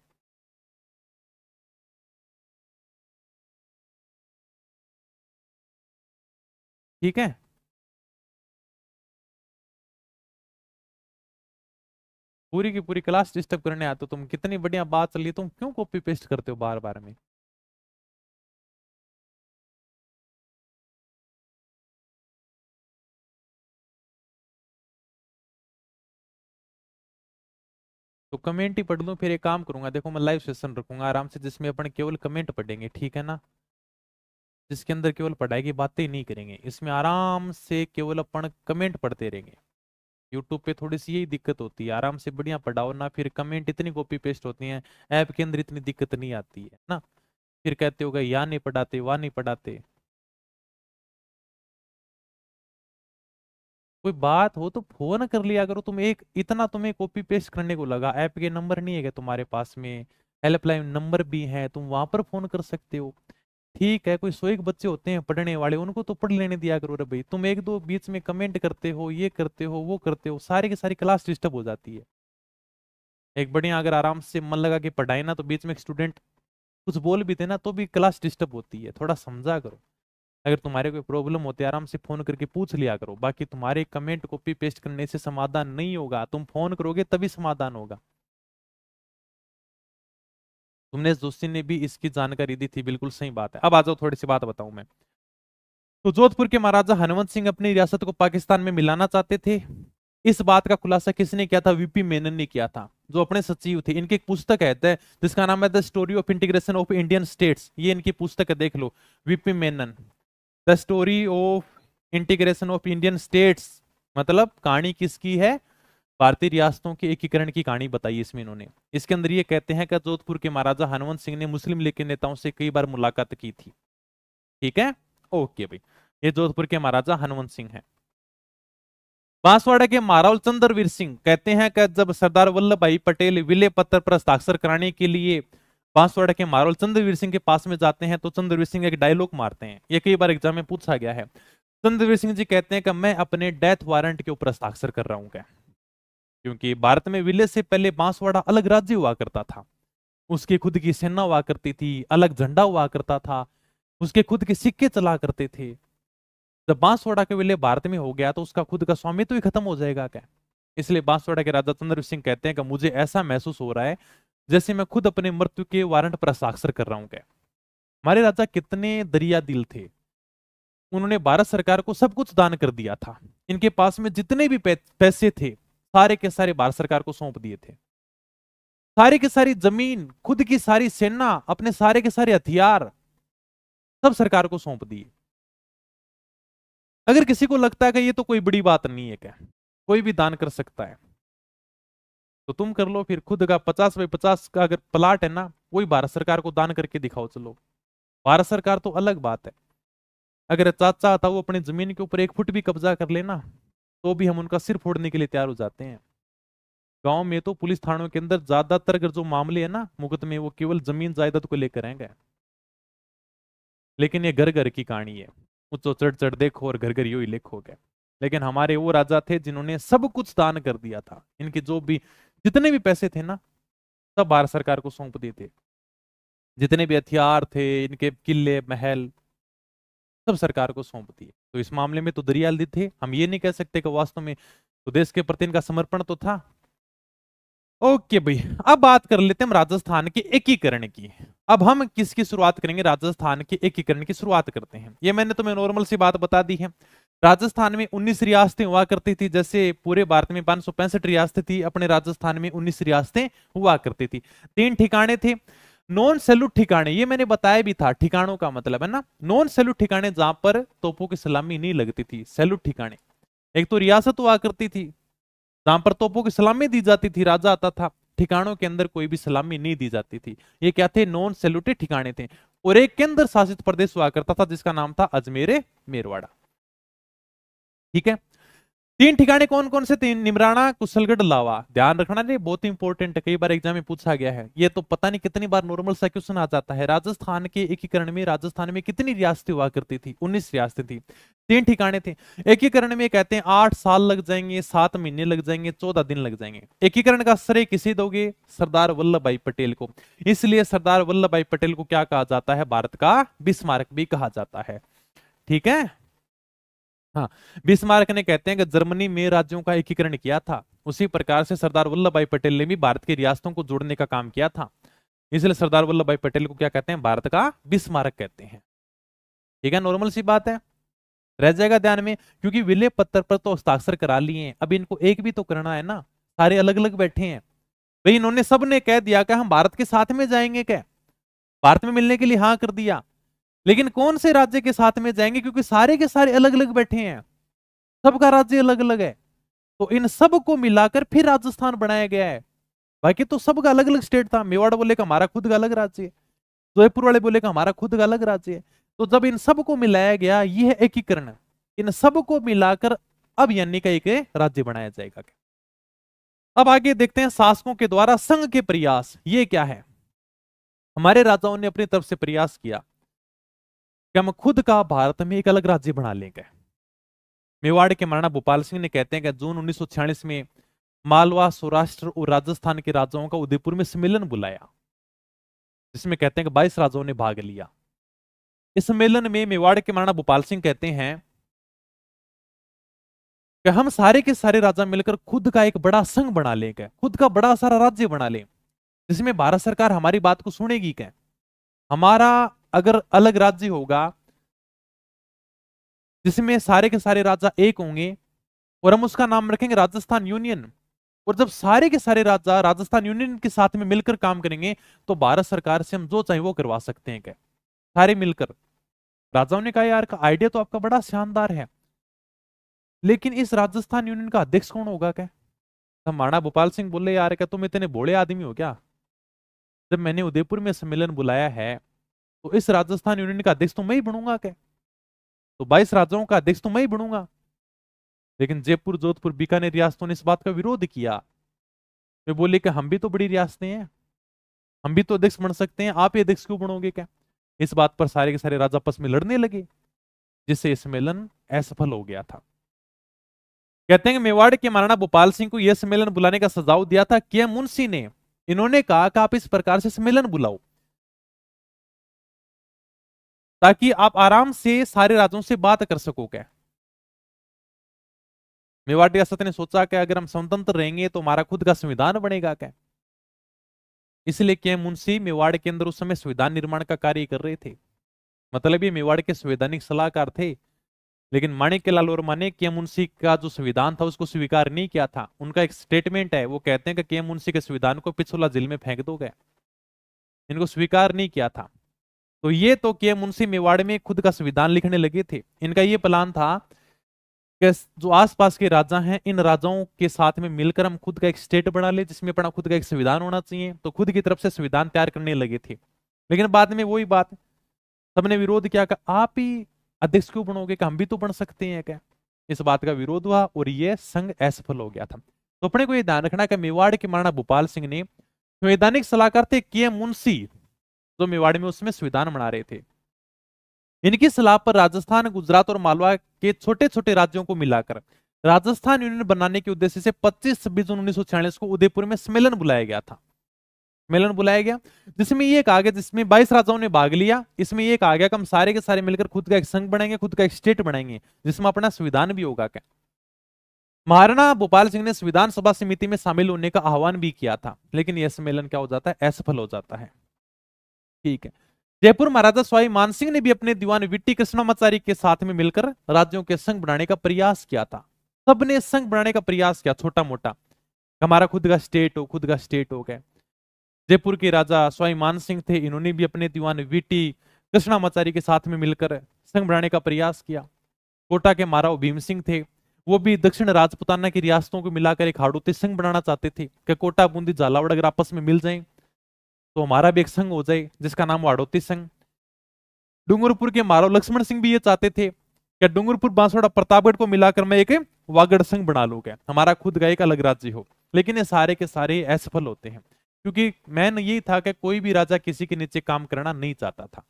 ठीक है, पूरी की पूरी क्लास डिस्टर्ब करने आते हो तुम। कितनी बढ़िया बात चल रही है, तुम क्यों कॉपी पेस्ट करते हो बार बार में? तो कमेंट ही पढ़ लूं? फिर एक काम करूंगा, देखो मैं लाइव सेशन रखूंगा आराम से, जिसमें अपन केवल कमेंट पढ़ेंगे, ठीक है ना? जिसके अंदर केवल पढ़ाई की बातें ही नहीं करेंगे, इसमें आराम से केवल अपन कमेंट पढ़ते रहेंगे। यूट्यूब पे थोड़ी सी यही दिक्कत होती है, आराम से बढ़िया पढ़ाओ ना, फिर कमेंट इतनी कॉपी पेस्ट होती हैं। ऐप के अंदर इतनी दिक्कत नहीं आती है ना, फिर कहते हो यहाँ नहीं पढ़ाते, वहां नहीं पढ़ाते। कोई बात हो तो फोन कर लिया करो। तुम एक इतना तुम्हें कॉपी पेस्ट करने को लगा, ऐप के नंबर नहीं है क्या तुम्हारे पास में? हेल्पलाइन नंबर भी है, तुम वहां पर फोन कर सकते हो। ठीक है, कोई 100 एक बच्चे होते हैं पढ़ने वाले, उनको तो पढ़ लेने दिया करो रे भाई। तुम एक दो बीच में कमेंट करते हो, ये करते हो, वो करते हो, सारी की सारी क्लास डिस्टर्ब हो जाती है। एक बढ़िया अगर आराम से मन लगा के पढ़ाए ना, तो बीच में एक स्टूडेंट कुछ बोल भी देना तो भी क्लास डिस्टर्ब होती है, थोड़ा समझा करो। अगर तुम्हारे कोई प्रॉब्लम होती है, आराम से फोन करके पूछ लिया करो। बाकी तुम्हारे कमेंट कॉपी पेस्ट करने से समाधान नहीं होगा, तुम फोन करोगे तभी समाधान होगा। तुमने जोशी ने भी इसकी जानकारी दी थी, बिल्कुल सही बात है। अब आ जाओ, थोड़ी सी बात बताऊं मैं। तो जोधपुर के महाराजा हनुमंत सिंह अपनी रियासत को पाकिस्तान में मिलाना चाहते थे। इस बात का खुलासा किसने किया था? वीपी मेनन ने किया था, जो अपने सचिव थे। इनकी एक पुस्तक है जिसका नाम है the story of integration of Indian states, ये इनकी पुस्तक है, देख लो। VP Menon, the story of integration of Indian states, मतलब कहानी किसकी है? भारतीय रियासतों के एकीकरण की कहानी बताई इसमें इन्होंने। इसके अंदर ये कहते हैं कि जोधपुर के महाराजा हनुमंत सिंह ने मुस्लिम लीग के नेताओं से कई बार मुलाकात की थी। ठीक है, ओके भाई, ये जोधपुर के महाराजा हनुमंत सिंह हैं। बांसवाड़ा के महाराज चंद्रवीर सिंह कहते हैं कि जब सरदार वल्लभ भाई पटेल विलय पत्र पर हस्ताक्षर कराने के लिए बांसवाड़ा के महाराज चंद्रवीर सिंह के पास में जाते हैं, तो चंद्रवीर सिंह एक डायलॉग मारते हैं, ये कई बार एग्जाम में पूछा गया है। चंद्रवीर सिंह जी कहते हैं कि मैं अपने डेथ वारंट के ऊपर हस्ताक्षर कर रहा हूं। क्या क्योंकि भारत में विलय से पहले बांसवाड़ा अलग राज्य हुआ करता था, उसकी खुद की सेना हुआ करती थी, अलग झंडा हुआ करता था, उसके खुद के सिक्के चला करते थे। जब बांसवाड़ा के विलय भारत में हो गया, तो उसका खुद का स्वामित्व ही खत्म हो जाएगा। क्या इसलिए बांसवाड़ा के राजा चंद्र सिंह कहते हैं कि मुझे ऐसा महसूस हो रहा है जैसे मैं खुद अपने मृत्यु के वारंट पर हस्ताक्षर कर रहा हूं। क्या हमारे राजा कितने दरिया दिल थे, उन्होंने भारत सरकार को सब कुछ दान कर दिया था। इनके पास में जितने भी पैसे थे, सारे के सारे भारत सरकार को सौंप दिए थे। सारी की सारी जमीन, खुद की सारी सेना, अपने सारे के सारे हथियार सब सरकार को सौंप दिए। अगर किसी को लगता है कि ये तो कोई बड़ी बात नहीं है, क्या कोई भी दान कर सकता है, तो तुम कर लो फिर। खुद का 50 बाई 50 का अगर प्लाट है ना, वही भारत सरकार को दान करके दिखाओ। चलो, भारत सरकार तो अलग बात है, अगर चाचा था वो अपनी जमीन के ऊपर 1 फुट भी कब्जा कर लेना, तो भी हम उनका सिर फोड़ने के लिए तैयार हो जाते हैं। गांव में तो पुलिस थानों के अंदर ज्यादातर अगर जो मामले है ना मुकदमे, वो केवल जमीन जायदाद को लेकर आएंगे। लेकिन ये घर घर की कहानी है, ऊंचो चढ़ चढ़ देखो और घर घर यू ही लिखोगे। लेकिन हमारे वो राजा थे जिन्होंने सब कुछ दान कर दिया था। इनके जो भी जितने भी पैसे थे ना, सब भारत सरकार को सौंप दिए थे। जितने भी हथियार थे, इनके किले महल, सब सरकार को सौंप दिए। तो इस मामले में तो दरियाल थे। हम ये नहीं कह सकते कि वास्तव में तो देश के प्रति इनका समर्पण तो था। ओके भाई, अब बात कर लेते हैं हम राजस्थान के एकीकरण की। अब हम किसकी शुरुआत करेंगे? राजस्थान के एकीकरण की शुरुआत करते हैं। ये मैंने तुम्हें नॉर्मल सी बात बता दी है। राजस्थान में 19 रियासतें हुआ करती थी। जैसे पूरे भारत में 565 रियासतें थी, अपने राजस्थान में 19 रियासतें हुआ करती थी। 3 ठिकाने थे। नॉन सैल्यूट ठिकाने, ये मैंने बताया भी था, ठिकानों का मतलब है ना नॉन सैल्यूट ठिकाने, जहां पर तोपों की सलामी नहीं लगती थी। सैल्यूट ठिकाने, एक तो रियासत हुआ करती थी जहां पर तोपों की सलामी दी जाती थी, राजा आता था। ठिकानों के अंदर कोई भी सलामी नहीं दी जाती थी। ये क्या थे? नॉन सैल्यूटेड ठिकाने थे। और एक केंद्र शासित प्रदेश हुआ करता था जिसका नाम था अजमेर मेरवाड़ा। ठीक है। 3 ठिकाने कौन कौन से? 3, निमराना, कुशलगढ़, लावा। ध्यान रखना, ये बहुत इंपॉर्टेंट है, कई बार एग्जाम में पूछा गया है। ये तो पता नहीं कितनी बार नॉर्मल सा क्वेश्चन आ जाता है। राजस्थान के एकीकरण में राजस्थान में कितनी रियासतें हुआ करती थी? 19 रियासतें थी, 3 ठिकाने थे। एकीकरण में कहते हैं 8 साल लग जाएंगे, 7 महीने लग जाएंगे, 14 दिन लग जाएंगे। एकीकरण का श्रेय किसे दोगे? सरदार वल्लभ भाई पटेल को। इसलिए सरदार वल्लभ भाई पटेल को क्या कहा जाता है? भारत का बिस्मार्क भी कहा जाता है। ठीक है। हाँ, बिस्मार्क ने कहते हैं कि जर्मनी में राज्यों का एकीकरण किया था, उसी प्रकार से सरदार वल्लभ भाई पटेल ने भी भारत की रियासतों को जोड़ने का काम किया था। इसलिए सरदार वल्लभ भाई पटेल को क्या कहते हैं? भारत का बिस्मार्क कहते हैं। ठीक है, नॉर्मल सी बात है, रह जाएगा ध्यान में। क्योंकि विले पत्र पर तो हस्ताक्षर करा लिए हैं, अब इनको एक भी तो करना है ना। सारे अलग अलग बैठे हैं भाई, इन्होंने सबने कह दिया कि हम भारत के साथ में जाएंगे, क्या भारत में मिलने के लिए हाँ कर दिया। लेकिन कौन से राज्य के साथ में जाएंगे? क्योंकि सारे के सारे अलग अलग बैठे हैं, सबका राज्य अलग अलग है। तो इन सब को मिलाकर फिर राजस्थान बनाया गया है। बाकी तो सबका अलग अलग स्टेट था। मेवाड़ बोले का हमारा खुद का अलग राज्य है, जयपुर वाले बोले का हमारा खुद का अलग राज्य है। तो जब इन सब को मिलाया गया, ये है एकीकरण। इन सब को मिलाकर अब यानी का एक राज्य बनाया जाएगा। अब आगे देखते हैं शासकों के द्वारा संघ के प्रयास। ये क्या है? हमारे राजाओं ने अपनी तरफ से प्रयास किया कि हम खुद का भारत में एक अलग राज्य बना लेंगे। मेवाड़ के महाराणा भूपाल सिंह ने कहते हैं कि जून 1946 में मालवा, सौराष्ट्र और राजस्थान के राजाओं का उदयपुर में सम्मेलन बुलाया, जिसमें कहते हैं कि 22 राजाओं ने भाग लिया। इस सम्मेलन में मेवाड़ के महाराणा भूपाल सिंह कहते हैं कि हम सारे के सारे राजा मिलकर खुद का एक बड़ा संघ बना लेंगे, खुद का बड़ा सारा राज्य बना लें, जिसमें भारत सरकार हमारी बात को सुनेगी। क्या हमारा अगर अलग राज्य होगा जिसमें सारे के सारे राजा एक होंगे, और हम उसका नाम रखेंगे राजस्थान यूनियन। और जब सारे के सारे राजा राजस्थान यूनियन के साथ में मिलकर काम करेंगे, तो भारत सरकार से हम जो चाहे वो करवा सकते हैं। क्या सारे मिलकर? राजाओं ने कहा यार का आइडिया तो आपका बड़ा शानदार है, लेकिन इस राजस्थान यूनियन का अध्यक्ष कौन होगा? क्या तो महाराणा भोपाल सिंह बोले यार क्या तुम इतने भोले आदमी हो क्या? जब मैंने उदयपुर में सम्मेलन बुलाया है तो इस राजस्थान यूनियन का अध्यक्ष तो मैं ही बनूंगा। क्या तो 22 राजाओं का अध्यक्ष तो मैं ही बनूंगा। लेकिन जयपुर, जोधपुर, बीकानेर रियासतों ने इस बात का विरोध किया। वे बोले कि हम भी तो बड़ी रियासतें हैं, हम भी तो अध्यक्ष बन सकते हैं, आप ही अध्यक्ष क्यों बनोगे? क्या इस बात पर सारे के सारे राजा आपस में लड़ने लगे, जिससे सम्मेलन असफल हो गया था। कहते हैं कि मेवाड़ के महाराणा भोपाल सिंह को यह सम्मेलन बुलाने का सुझाव दिया था के मुंशी ने। इन्होंने कहा कि आप इस प्रकार से सम्मेलन बुलाओ ताकि आप आराम से सारे राज्यों से बात कर सको। क्या मेवाड़ रियासत ने सोचा कि अगर हम स्वतंत्र रहेंगे तो हमारा खुद का संविधान बनेगा। क्या इसलिए के मुंशी मेवाड़ के अंदर उस समय संविधान निर्माण का कार्य कर रहे थे। मतलब ये मेवाड़ के संवैधानिक सलाहकार थे। लेकिन माणिक्यलाल वर्मा ने के मुंशी का जो संविधान था उसको स्वीकार नहीं किया था। उनका एक स्टेटमेंट है, वो कहते हैं कि के मुंशी के संविधान को पिछोला जेल में फेंक दोगे, इनको स्वीकार नहीं किया था। तो ये तो के मुंशी मेवाड़ में खुद का संविधान लिखने लगे थे। इनका ये प्लान था कि जो आसपास के राजा हैं, इन राजाओं के साथ में मिलकर हम खुद का एक स्टेट बना ले जिसमें अपना खुद का एक संविधान होना चाहिए। तो खुद की तरफ से संविधान तैयार करने लगे थे। लेकिन बाद में वही बात, सबने विरोध किया कि आप ही अध्यक्ष क्यों बनोगे, कि हम भी तो बन सकते हैं। क्या इस बात का विरोध हुआ और यह संघ असफल हो गया था। तो अपने को ये ध्यान रखना कि मेवाड़ के महाराणा भूपाल सिंह ने संवैधानिक सलाहकार थे के मुंशी, जो मेवाड़ में उसमें संविधान बना रहे थे। इनकी सलाह पर राजस्थान, गुजरात और मालवा के छोटे छोटे राज्यों को मिलाकर राजस्थान यूनियन बनाने के उद्देश्य से 25-26 जून 1946 को उदयपुर में सम्मेलन बुलाया गया था। सम्मेलन बुलाया गया जिसमें ये कहा गया, जिसमें 22 राजाओं ने भाग लिया। इसमें ये कहा गया कि हम सारे के सारे मिलकर खुद का एक संघ बनाएंगे, खुद का एक स्टेट बनाएंगे, जिसमें अपना संविधान भी होगा। क्या महाराणा भोपाल सिंह ने संविधान सभा समिति में शामिल होने का आह्वान भी किया था, लेकिन यह सम्मेलन क्या हो जाता है, असफल हो जाता है। ठीक है। जयपुर महाराजा सवाई मानसिंह ने भी अपने दीवान विट्टी कृष्णामाचारी के साथ में मिलकर राज्यों के संघ बनाने का प्रयास किया था। सबने संघ बनाने का प्रयास किया, छोटा मोटा, हमारा खुद का स्टेट हो, खुद का स्टेट हो गया। जयपुर के राजा सवाई मानसिंह थे, इन्होंने भी अपने दीवान विट्टी कृष्णामाचारी के साथ में मिलकर संघ बनाने का प्रयास किया। कोटा के महाराव भीम सिंह थे, वो भी दक्षिण राजपुताना की रियासतों को मिलाकर एक हाड़ौती संघ बनाना चाहते थे कि कोटा, बूंदी, झालावाड़ अगर आपस में मिल जाएं तो हमारा भी एक संघ हो जाए, जिसका नाम हाड़ौती संघ। डूंगरपुर के महाराव लक्ष्मण सिंह भी ये चाहते थे कि डूंगरपुर, बांसवाड़ा, प्रतापगढ़ को मिलाकर मैं एक वागड़ संघ बना लूंगा, हमारा खुद का एक अलग राज्य हो। लेकिन ये सारे के सारे असफल होते हैं, क्योंकि मैन यही था कि कोई भी राजा किसी के नीचे काम करना नहीं चाहता था।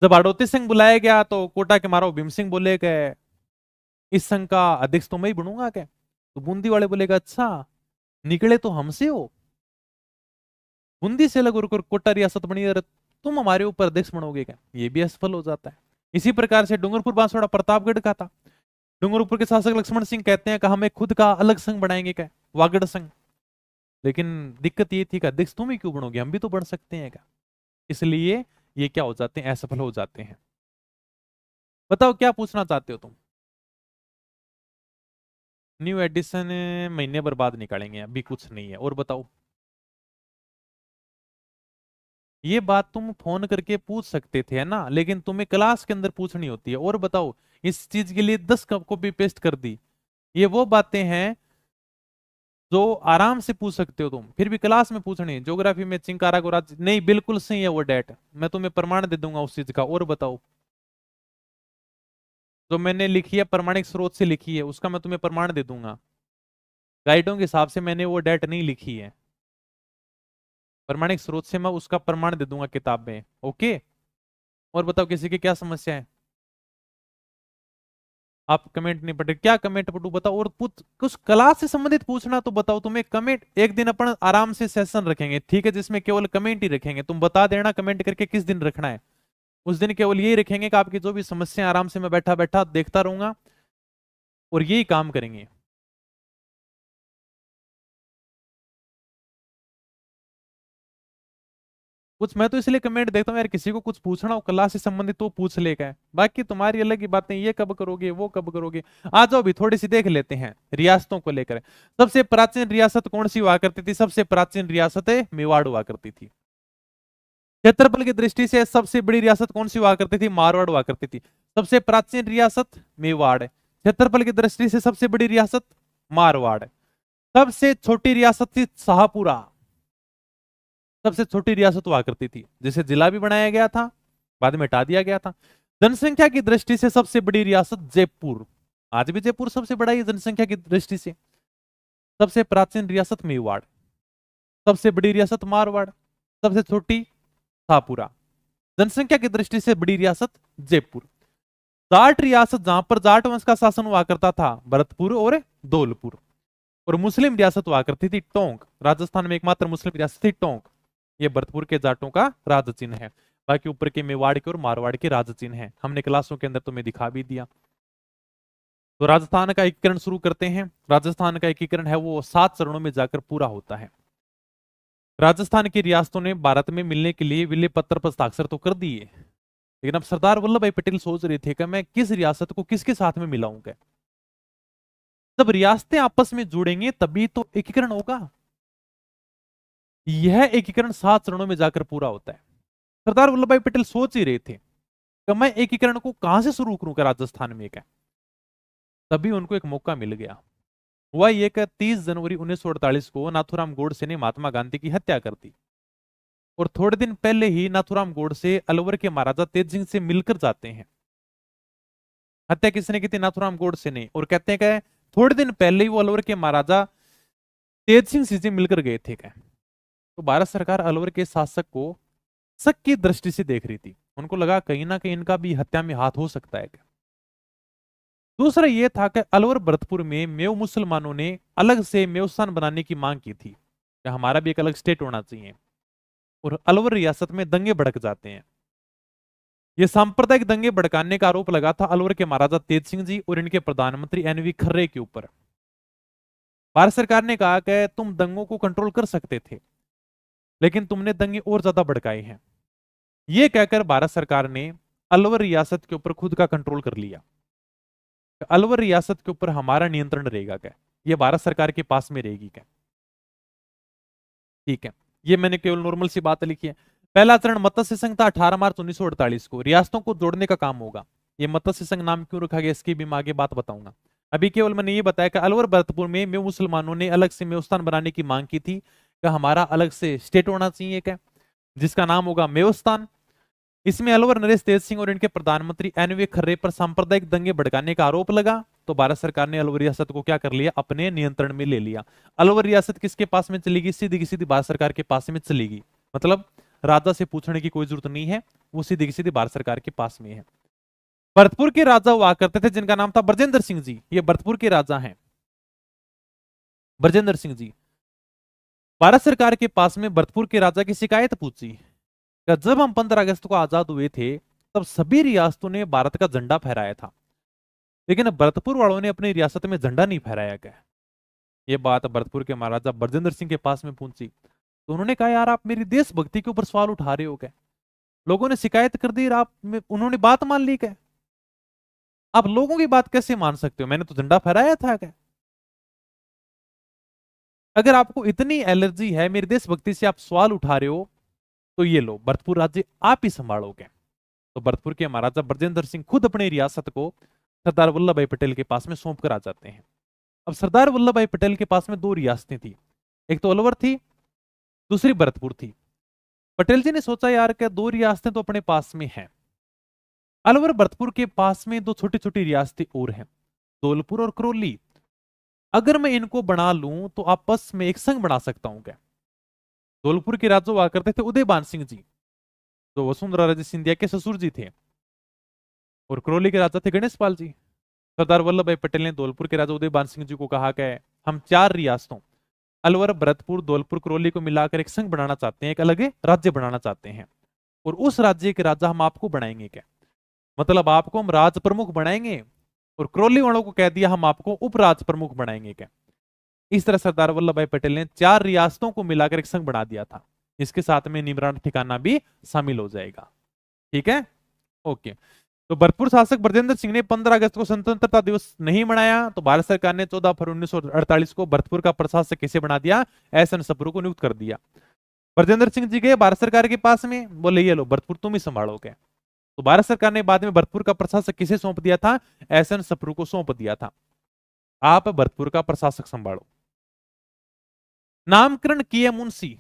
जब हाड़ौती संघ बुलाया गया तो कोटा के महाराव भीम सिंह बोले कि इस संघ का अध्यक्ष तो मैं ही बनूंगा क्या? तो बूंदी वाले बोलेगा अच्छा, निकले तो हमसे हो, बूंदी से अलग और कोटा रियासत बनी और तुम हमारे ऊपर अध्यक्ष बनोगे क्या? ये भी असफल हो जाता है। इसी प्रकार से डूंगरपुर, बांसवाड़ा, प्रतापगढ़ का था। डूंगरपुर के शासक लक्ष्मण सिंह कहते हैं कि हम एक खुद का अलग संघ बनाएंगे क्या, वागड़ संघ। लेकिन दिक्कत ये थी कि अध्यक्ष तुम ही क्यों बनोगे, हम भी तो बन सकते हैं क्या? इसलिए ये क्या हो जाते हैं, असफल हो जाते हैं। बताओ क्या पूछना चाहते हो तुम? न्यू एडिशन महीने भर बाद निकालेंगे, अभी कुछ नहीं है। और बताओ, ये बात तुम फोन करके पूछ सकते थे है ना, लेकिन तुम्हें क्लास के अंदर पूछनी होती है। और बताओ, इस चीज के लिए 10 कॉपी पेस्ट कर दी। ये वो बातें हैं जो आराम से पूछ सकते हो तुम, फिर भी क्लास में पूछनी। ज्योग्राफी में चिंकारा को राज्य नहीं, बिल्कुल सही है वो डेट, मैं तुम्हें प्रमाण दे दूंगा उस चीज का। और बताओ, जो मैंने लिखी है प्रमाणिक स्रोत से लिखी है, उसका मैं तुम्हें प्रमाण दे दूंगा। गाइडों के हिसाब से मैंने वो डेट नहीं लिखी है, प्रमाणिक स्रोत से मैं उसका प्रमाण दे दूंगा किताब में। ओके। और बताओ, किसी की क्या समस्या है? आप कमेंट नहीं पढ़े, क्या कमेंट पढ़ू बताओ। और कुछ क्लास से संबंधित पूछना तो बताओ। तुम्हें कमेंट एक दिन अपन आराम से सेशन रखेंगे, ठीक है, जिसमें केवल कमेंट ही रखेंगे। तुम बता देना कमेंट करके किस दिन रखना है। उस दिन केवल यही रखेंगे कि आपकी जो भी समस्या, आराम से मैं बैठा बैठा देखता रहूंगा और यही काम करेंगे। कुछ मैं तो इसलिए कमेंट देखता हूँ यार, किसी को कुछ पूछना हो क्लास से संबंधित तो पूछ लेगा, बाकी तुम्हारी अलग ही बातें, ये कब करोगे, वो कब करोगे। आ जाओ भी थोड़ी सी देख लेते हैं रियासतों को लेकर। सबसे प्राचीन रियासत कौन सी हुआ करती थी? सबसे प्राचीन रियासत मेवाड़ हुआ करती थी। क्षेत्रफल की दृष्टि से सबसे बड़ी रियासत कौन सी हुआ करती थी? मारवाड़ हुआ करती थी। सबसे प्राचीन रियासत मेवाड़, क्षेत्रफल की दृष्टि से सबसे बड़ी रियासत मारवाड़। सबसे छोटी रियासत थी शाहपुरा, सबसे छोटी रियासत हुआ करती थी, जिसे जिला भी बनाया गया था, बाद में हटा दिया गया था। जनसंख्या की दृष्टि से सबसे बड़ी रियासत जयपुर, आज भी जयपुर सबसे बड़ा है जनसंख्या की दृष्टि से। सबसे प्राचीन रियासत मेवाड़, सबसे बड़ी रियासत मारवाड़, सबसे छोटी शाहपुरा, जनसंख्या की दृष्टि से बड़ी रियासत जयपुर। जाट रियासत, जहां पर जाट वंश का शासन हुआ करता था, भरतपुर और धौलपुर। और मुस्लिम रियासत हुआ करती थी टोंक, राजस्थान में एकमात्र मुस्लिम रियासत थी टोंक। ये भरतपुर के जाटों का राज चिन्ह है। बाकी ऊपर के मेवाड़ के और मारवाड़ के राज चिन्ह है, हमने क्लासों के अंदर तुम्हें दिखा भी दिया। तो राजस्थान का एकीकरण शुरू करते हैं। राजस्थान का एकीकरण है वो 7 चरणों में जाकर पूरा होता है। राजस्थान की रियासतों ने भारत में मिलने के लिए विलय पत्र पर हस्ताक्षर तो कर दिए, लेकिन अब सरदार वल्लभ भाई पटेल सोच रहे थे कि मैं किस रियासत को किसके साथ में मिलाऊंगा। जब रियासतें आपस में जुड़ेंगे तभी तो एकीकरण होगा। यह एकीकरण 7 चरणों में जाकर पूरा होता है। सरदार वल्लभ भाई पटेल सोच ही रहे थे कि मैं एकीकरण को कहां से शुरू करूंगा राजस्थान में क्या। तभी उनको एक मौका मिल गया। हुआ ये कि 30 जनवरी 1948 को नाथूराम गोडसे ने महात्मा गांधी की हत्या कर दी। और थोड़े दिन पहले ही नाथूराम गोडसे अलवर के महाराजा तेज सिंह से मिलकर जाते हैं। हत्या किसने की थी? नाथूराम गोडसे ने। और कहते हैं कि थोड़े दिन पहले ही वो अलवर के महाराजा तेज सिंह जी मिलकर गए थे क्या। तो भारत सरकार अलवर के शासक को शक की दृष्टि से देख रही थी, उनको लगा कहीं ना कहीं इनका भी हत्या में हाथ हो सकता है क्या। दूसरा यह था कि अलवर भरतपुर में मेव मुसलमानों ने अलग से मेवस्थान बनाने की मांग की थी कि हमारा भी एक अलग स्टेट होना चाहिए, और अलवर रियासत में दंगे भड़क जाते हैं। ये सांप्रदायिक दंगे भड़काने का आरोप लगा था अलवर के महाराजा तेज सिंह जी और इनके प्रधानमंत्री एनवी खर्रे के ऊपर। भारत सरकार ने कहा कि तुम दंगों को कंट्रोल कर सकते थे, लेकिन तुमने दंगे और ज्यादा भड़काए हैं। यह कहकर भारत सरकार ने अलवर रियासत के ऊपर खुद का कंट्रोल कर लिया। अलवर रियासत के ऊपर हमारा नियंत्रण रहेगा क्या, यह भारत सरकार के पास में रहेगी क्या। ठीक है, ये मैंने केवल नॉर्मल सी बात लिखी है। पहला चरण मत्स्य संघ था 18 मार्च 1948 को, रियासतों को जोड़ने का काम होगा। ये मत्स्य संघ नाम क्यों रखा गया इसकी भी मैं आगे बात बताऊंगा। अभी केवल मैंने ये बताया कि अलवर भरतपुर में मेव मुसलमानों ने अलग से मेवस्थान बनाने की मांग की थी कि हमारा अलग से स्टेट होना चाहिए क्या, जिसका नाम होगा मेवस्थान। इसमें अलवर नरेश तेज सिंह और इनके प्रधानमंत्री एनवी खर्रे पर सांप्रदायिक दंगे भड़काने का आरोप लगा, तो भारत सरकार ने अलवर रियासत को क्या कर लिया, अपने नियंत्रण में ले लिया। अलवर रियासत किसके पास में चलेगी, सीधी की सीधी भारत सरकार के पास में चलेगी। मतलब राजा से पूछने की कोई जरूरत नहीं है, वो सीधी की सीधी भारत सरकार के पास में है। भरतपुर के राजा हुआ करते थे जिनका नाम था ब्रजेंद्र सिंह जी, ये भरतपुर के राजा हैं ब्रजेंद्र सिंह जी। भारत सरकार के पास में भरतपुर के राजा की शिकायत पूछी कि जब हम 15 अगस्त को आजाद हुए थे तब सभी रियासतों ने भारत का झंडा फहराया था, लेकिन भरतपुर वालों ने अपनी रियासत में झंडा नहीं फहराया क्या। ये बात भरतपुर के महाराजा ब्रजेंद्र सिंह के पास में पहुंची, तो उन्होंने कहा यार आप मेरी देशभक्ति के ऊपर सवाल उठा रहे हो क्या, लोगों ने शिकायत कर दी, आप उन्होंने बात मान ली क्या, आप लोगों की बात कैसे मान सकते हो, मैंने तो झंडा फहराया था क्या। अगर आपको इतनी एलर्जी है मेरी देशभक्ति से, आप सवाल उठा रहे हो, तो ये लो भरतपुर राज्य आप ही संभालोगे। तो भरतपुर के महाराजा ब्रजेंद्र सिंह खुद अपनी रियासत को सरदार वल्लभ भाई पटेल के पास में सौंप कर आ जाते हैं। अब सरदार वल्लभ भाई पटेल के पास में दो रियासतें थी, एक तो अलवर थी, दूसरी भरतपुर थी। पटेल जी ने सोचा यार क्या दो रियासतें तो अपने पास में हैं, अलवर भरतपुर के पास में दो छोटी छोटी रियासतें और हैं, धौलपुर और करौली। अगर मैं इनको बना लूं तो आपस में एक संघ बना सकता हूं क्या। धौलपुर के राजा हुआ करते थे उदयभान सिंह जी, जो वसुंधरा राजे सिंधिया के ससुर जी थे, और करौली के राजा थे गणेश पाल जी। सरदार वल्लभ भाई पटेल ने धौलपुर के राजा उदयभान सिंह जी को कहा कि हम चार रियासतों अलवर भरतपुर धौलपुर करौली को मिलाकर एक संघ बनाना चाहते हैं, एक अलग राज्य बनाना चाहते हैं, और उस राज्य के राजा हम आपको बनाएंगे क्या, मतलब आपको हम राज प्रमुख बनाएंगे, और करौली वालों को कह दिया हम आपको उपराज प्रमुख बनाएंगे क्या। इस तरह सरदार वल्लभ भाई पटेल ने चार रियासतों को मिलाकर एक संघ बना दिया था, इसके साथ में निमरान ठिकाना भी शामिल हो जाएगा। ठीक है, ओके। तो भरतपुर शासक ब्रजेंद्र सिंह ने 15 अगस्त को स्वतंत्रता दिवस नहीं मनाया, तो भारत सरकार ने 14 फरवरी 1948 को भरतपुर का प्रशासक किसे बना दिया, एस एन सप्रू को नियुक्त कर दिया। ब्रजेंद्र सिंह जी गए भारत सरकार के पास में, बोले ये लो भरतपुर तुम ही संभालोगे। तो भारत सरकार ने बाद में भरतपुर का प्रशासक किसे सौंप दिया था, एस एन सप्रू को सौंप दिया था, आप भरतपुर का प्रशासक संभालो। नामकरण किए मुंशी,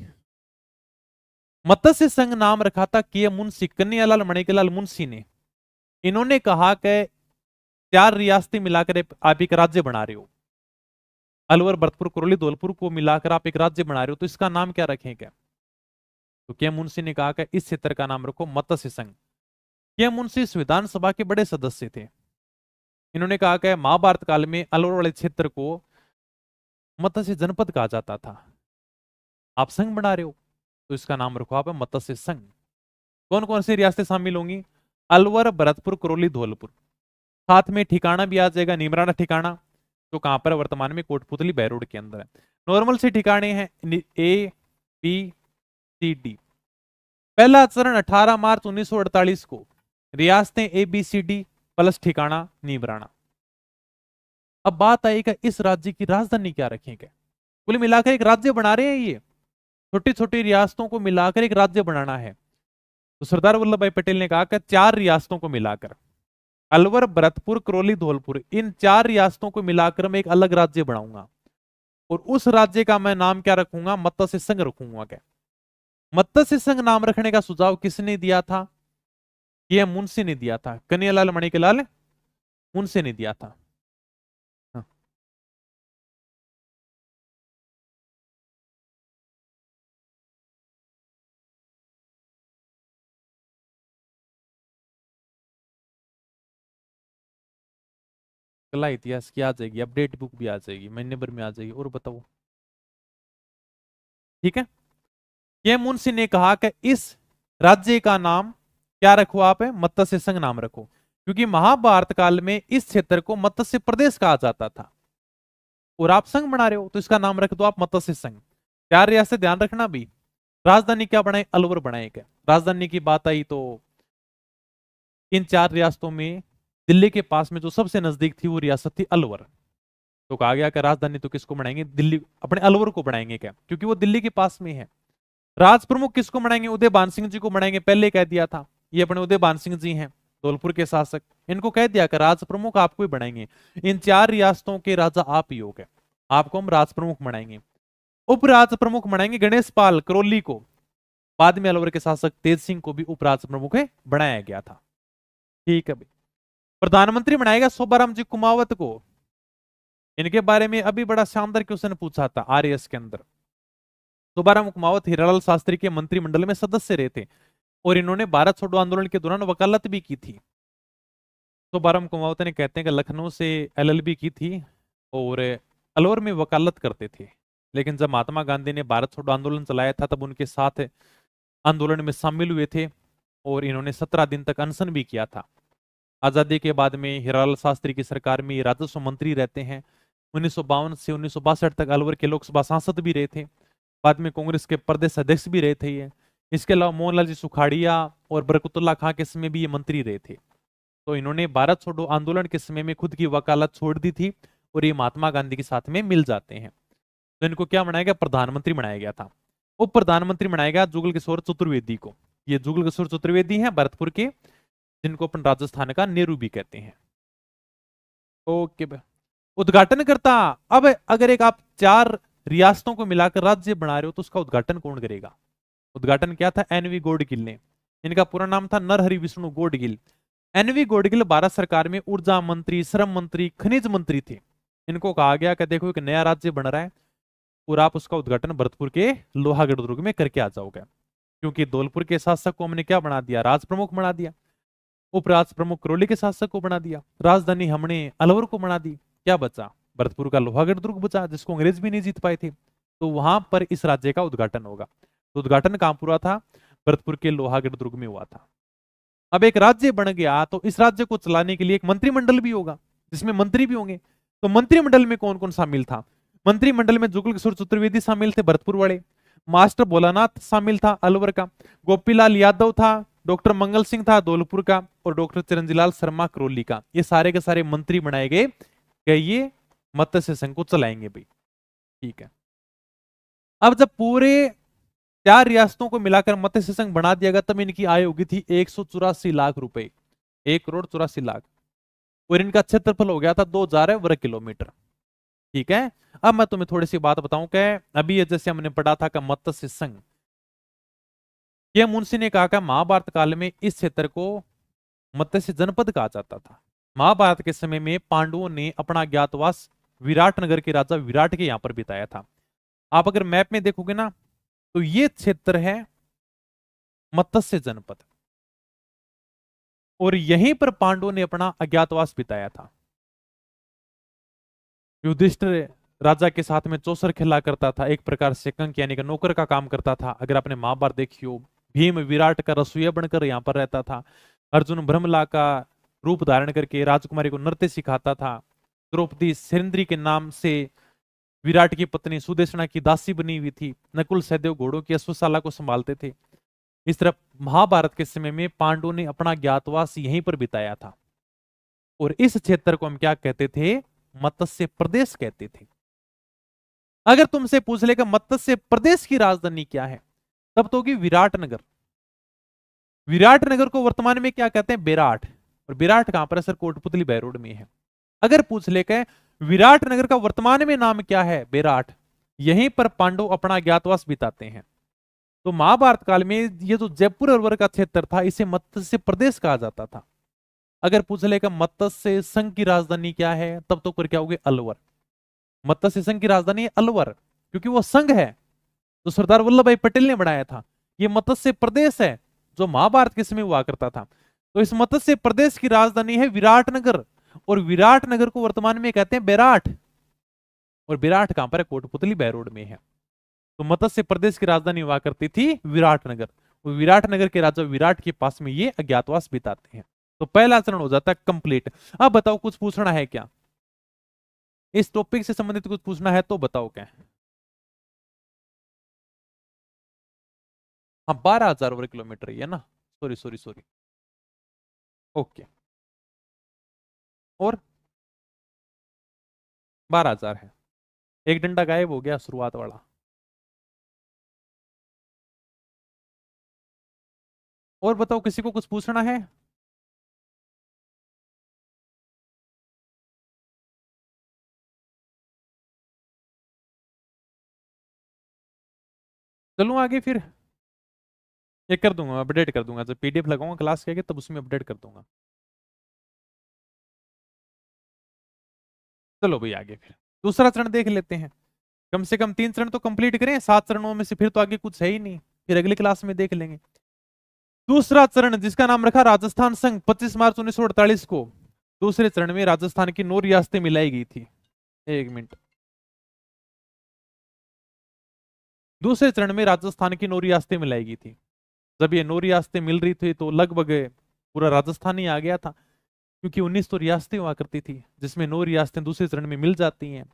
मत्स्य संघ नाम रखा था किए मुंशी कन्हैयालाल मणिकलाल मुंशी ने। इन्होंने कहा कि चार रियासतें मिलाकर आप एक राज्य बना रहे हो, अलवर भरतपुर करौली धौलपुर को मिलाकर आप एक राज्य बना रहे हो, तो इसका नाम क्या रखें क्या। तो के मुंशी ने कहा कि इस क्षेत्र का नाम रखो मत्स्य संघ। के मुंशी संविधान सभा के बड़े सदस्य थे, इन्होंने कहा कि महाभारत काल में अलवर वाले क्षेत्र को मत्स्य जनपद कहा जाता था, आप संघ बना रहे हो तो इसका नाम रखो आप मत्स्य संघ। कौन कौन सी रियासतें शामिल होंगी, अलवर भरतपुर करौली धौलपुर, साथ में ठिकाना भी आ जाएगा निमराना ठिकाना, तो कहां पर वर्तमान में कोटपुतली बहरोड के अंदर है। नॉर्मल से ठिकाने हैं ए बी सी डी। पहला चरण 18 मार्च 1948 को, रियासतें A B C D plus ठिकाना निमराना। अब बात आई कि इस राज्य की राजधानी क्या रखेंगे, कुल मिलाकर एक राज्य बना रहे हैं, ये छोटी छोटी रियासतों को मिलाकर एक राज्य बनाना है। तो सरदार वल्लभ भाई पटेल ने कहा कि चार रियासतों को मिलाकर अलवर भरतपुर करौली धौलपुर, इन चार रियासतों को मिलाकर मैं एक अलग राज्य बनाऊंगा, और उस राज्य का मैं नाम क्या रखूंगा, मत्स्य संघ रखूंगा। क्या मत्स्य संघ नाम रखने का सुझाव किसने दिया था, यह मुंशी ने दिया था, कन्हैयालाल मणिकलाल मुंशी ने दिया था। कला इतिहास की आ जाएगी, अपडेट बुक भी आ जाएगी, महीने भर में आ जाएगी। और बताओ, ठीक है। ये मुंशी ने कहा कि इस राज्य का नाम क्या रखो आप, मत्स्य संघ नाम रखो, क्योंकि महाभारत काल में इस क्षेत्र को मत्स्य प्रदेश कहा जाता था, और आप संघ बना रहे हो तो इसका नाम रख दो आप मत्स्य संघ। चार रियासत ध्यान रखना भी। राजधानी क्या बनाए, अलवर बनाए। क्या राजधानी की बात आई तो इन चार रियासतों में दिल्ली के पास में जो सबसे नजदीक थी वो रियासत थी अलवर। तो कहा गया कि राजधानी तो किसको बनाएंगे, दिल्ली, अपने अलवर को बनाएंगे। क्या, क्योंकि वो दिल्ली के पास में है। राज प्रमुख किसको बनाएंगे, उदयभान सिंह जी को बनाएंगे, पहले कह दिया था। ये अपने उदयभान सिंह जी हैं, धौलपुर के शासक। इनको कह दिया कि राज प्रमुख आपको ही बनाएंगे, इन चार रियासतों के राजा आप ही हो। आपको हम राज प्रमुख बनाएंगे। उपराज प्रमुख बनाएंगे गणेश पाल करौली को, बाद में अलवर के शासक तेज सिंह को भी उपराज प्रमुख बनाया गया था। ठीक है भाई। प्रधानमंत्री बनाएगा शोभाराम जी कुमावत को। इनके बारे में अभी बड़ा शानदार क्वेश्चन पूछा था आरएएस के अंदर। शोभाराम कुमावत हीरालाल शास्त्री के मंत्रिमंडल में सदस्य रहे थे, और इन्होंने भारत छोड़ो आंदोलन के दौरान वकालत भी की थी। शोभाराम कुमावत ने कहते हैं कि लखनऊ से एलएलबी की थी और अलवर में वकालत करते थे, लेकिन जब महात्मा गांधी ने भारत छोड़ो आंदोलन चलाया था तब उनके साथ आंदोलन में शामिल हुए थे, और इन्होंने 17 दिन तक अनशन भी किया था। आजादी के बाद में हीरालाल शास्त्री की सरकार में राजस्व मंत्री रहते हैं। 1952 से 1962 तक अलवर के लोकसभा सांसद भी रहे थे। बाद में कांग्रेस के प्रदेश अध्यक्ष भी रहे थे ये। इसके अलावा मोहनलाल जी सुखाड़िया और बरकतुल्ला खां के समय भी ये मंत्री रहे थे। तो इन्होंने भारत छोड़ो आंदोलन के समय में खुद की वकालत छोड़ दी थी, और ये महात्मा गांधी के साथ में मिल जाते हैं। तो इनको क्या बनाया गया, प्रधानमंत्री बनाया गया था। उप प्रधानमंत्री बनाया गया जुगल किशोर चतुर्वेदी को। ये जुगल किशोर चतुर्वेदी हैं भरतपुर के, जिनको अपन राजस्थान का नेहरू भी कहते हैं। ओके। उद्घाटन करता, अब अगर एक आप चार रियासतों को मिलाकर राज्य बना रहे हो तो उसका उद्घाटन कौन करेगा। उद्घाटन क्या था, एनवी गोडगिल ने। इनका पूरा नाम था नरहरि विष्णु गोडगिल। एनवी गोडगिल भारत सरकार में ऊर्जा मंत्री, श्रम मंत्री, खनिज मंत्री थे। इनको कहा गया कि देखो एक नया राज्य बन रहा है और आप उसका उद्घाटन भरतपुर के लोहागढ़ दुर्ग में करके आ जाओगे, क्योंकि धौलपुर के शासक को हमने क्या बना दिया, राज प्रमुख बना दिया। उपराज प्रमुख करौली के शासक को बना दिया। राजधानी हमने अलवर को बना दी। क्या बचा, भरतपुर का लोहागढ़ दुर्ग बचा, जिसको अंग्रेज भी नहीं जीत पाए थे। तो वहां पर इस राज्य का उद्घाटन होगा। तो उद्घाटन कहां पूरा था, भरतपुर के लोहागढ़ दुर्ग में हुआ था। अब एक राज्य बन गया तो इस राज्य को चलाने के लिए एक मंत्रिमंडल भी होगा, जिसमें मंत्री भी होंगे। तो मंत्रिमंडल में कौन कौन शामिल था, मंत्रिमंडल में जुगल किशोर चतुर्वेदी शामिल थे भरतपुर वाले, मास्टर भोलानाथ शामिल था अलवर का, गोपीलाल यादव था, डॉक्टर मंगल सिंह था धौलपुर का, और डॉक्टर चिरंजीलाल शर्मा करौली का। ये सारे के सारे मंत्री बनाए गए कि ये मत्स्य संघ को चलाएंगे भाई। ठीक है। अब जब पूरे चार रियासतों को मिलाकर मत्स्य संघ बना दिया गया तब इनकी आय होगी थी 184 लाख रुपए, 1,84,00,000, और इनका क्षेत्रफल हो गया था 2000 वर्ग किलोमीटर। ठीक है। अब मैं तुम्हें थोड़ी सी बात बताऊं कि अभी ये जैसे हमने पढ़ा था कि मत्स्य संघ, ये मुंशी ने कहा कि महाभारत काल में इस क्षेत्र को मत्स्य जनपद कहा जाता था। महाभारत के समय में पांडवों ने अपना ज्ञातवास विराटनगर के राजा विराट के यहां पर बिताया था। आप अगर मैप में देखोगे ना तो ये क्षेत्र है मत्स्य जनपद, और यहीं पर पांडवों ने अपना अज्ञातवास बिताया था। युधिष्ठिर राजा के साथ में चौसर खेला करता था, एक प्रकार से कंक यानी कि नौकर का काम करता था। अगर आपने महाभारत देखी हो, भीम विराट का रसोईया बनकर यहां पर रहता था। अर्जुन भ्रमला का रूप धारण करके राजकुमारी को नृत्य सिखाता था। द्रौपदी सेंद्री के नाम से विराट की पत्नी सुदेशना की दासी बनी हुई थी। नकुल सहदेव घोड़ों की अश्वशाला को संभालते थे। इस तरह महाभारत के समय में पांडवों ने अपना ज्ञातवास यहीं पर बिताया था, और इस क्षेत्र को हम क्या कहते थे, मत्स्य प्रदेश कहते थे। अगर तुमसे पूछ लेगा मत्स्य प्रदेश की राजधानी क्या है, तब तो होगी विराटनगर। विराटनगर को वर्तमान में क्या कहते हैं, बेराट। और बेराट कहां पर है सर, कोटपुतली बैरोड में है। अगर पूछ लेकर विराटनगर का वर्तमान में नाम क्या है, बेराट, यहीं पर पांडव अपना ज्ञातवास बिताते हैं। तो महाभारत काल में ये जो जयपुर अलवर का क्षेत्र था इसे मत्स्य प्रदेश कहा जाता था। अगर पूछ लेगा मत्स्य संघ की राजधानी क्या है, तब तो क्या होगी, अलवर। मत्स्य संघ की राजधानी अलवर, क्योंकि वो संघ है जो सरदार वल्लभ भाई पटेल ने बनाया था। ये मत्स्य प्रदेश है जो महाभारत के समय हुआ करता था। तो इस मत्स्य प्रदेश की राजधानी है विराटनगर, और विराट नगर को वर्तमान में कहते हैं बेराट। और विराट कहां पर है? कोटपुतली बैरोड में है। तो मत्स्य प्रदेश की राजधानी हुआ करती थी विराटनगर। विराटनगर के राजा विराट के पास में ये अज्ञातवास बिताते हैं। तो पहला चरण हो जाता है कंप्लीट। अब बताओ कुछ पूछना है क्या? इस टॉपिक से संबंधित कुछ पूछना है तो बताओ क्या है? हाँ, 12,000 वर्ग किलोमीटर ही है ना। Sorry sorry sorry. ओके। और 12,000 है। एक डंडा गायब हो गया शुरुआत वाला। और बताओ किसी को कुछ पूछना है? चलूं आगे फिर? ये कर दूंगा, अपडेट कर दूंगा, जब पीडीएफ लगाऊंगा क्लास के तब उसमें अपडेट कर दूंगा। चलो भाई आगे फिर दूसरा चरण देख लेते हैं। कम से कम 3 चरण तो कंप्लीट करें, 7 चरणों में से फिर तो आगे कुछ है ही नहीं, फिर अगली क्लास में देख लेंगे। दूसरा चरण जिसका नाम रखा राजस्थान संघ, 25 मार्च 1948 को दूसरे चरण में राजस्थान की 9 रियासतें मिलाई गई थी। एक मिनट। दूसरे चरण में राजस्थान की 9 रियासतें मिलाई गई थी। जब ये 9 रियासतें मिल रही थी तो लगभग पूरा राजस्थान ही आ गया था, क्योंकि 19 तो रियासतें हुआ करती थी जिसमें 9 रियासतें दूसरे चरण में मिल जाती हैं।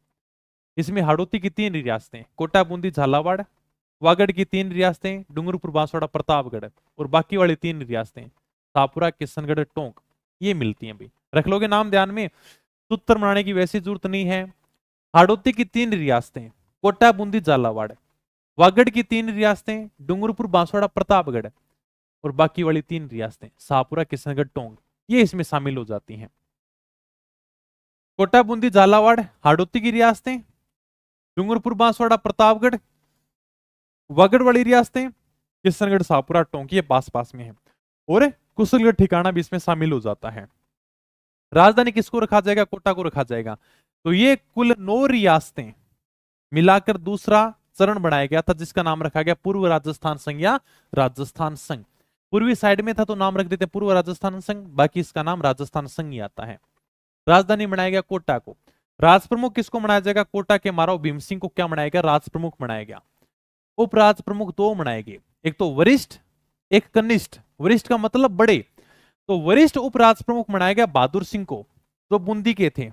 इसमें हाड़ौती की 3 रियासतें, कोटा बूंदी झालावाड़, वागड़ की 3 रियासतें, डूंगरपुर बांसवाड़ा प्रतापगढ़, और बाकी वाली 3 रियासतें शाहपुरा किशनगढ़ टोंक, ये मिलती हैं भाई। रख लोगे नाम ध्यान में, सूत्र बनाने की वैसी जरूरत नहीं है। हाड़ौती की 3 रियासतें, कोटा बूंदी झालावाड़, वागड़ की 3 रियासतें, डूंगरपुर बांसवाड़ा प्रतापगढ़, और बाकी वाली 3 रियासतें शाहपुरा किशनगढ़ टोंक, ये इसमें शामिल हो जाती हैं। कोटा बूंदी झालावाड़ हाड़ौती की रियासतें, डूंगरपुर बांसवाड़ा प्रतापगढ़ वागड़ वाली रियासतें, किशनगढ़ शाहपुरा टोंक ये पास पास में है, और कुशलगढ़ ठिकाना भी इसमें शामिल हो जाता है। राजधानी किसको रखा जाएगा? कोटा को रखा जाएगा। तो ये कुल 9 रियासतें मिलाकर दूसरा चरण बनाया गया था जिसका नाम रखा गया पूर्व राजस्थान संघ या राजस्थान संघ। पूर्वी साइड में था तो नाम रख देते पूर्व राजस्थान संघ, बाकी इसका नाम राजस्थान संघ ही आता है। राजधानी बनाया गया कोटा को। राज प्रमुख किसको बनाया जाएगा? कोटा के महाराव भीम सिंह को क्या बनाया गया? राज प्रमुख बनाया गया। उपराज प्रमुख 2 बनाए गए, एक तो वरिष्ठ एक कनिष्ठ। वरिष्ठ का मतलब बड़े, तो वरिष्ठ उपराज प्रमुख बनाया गया बहादुर सिंह को, जो बूंदी के थे,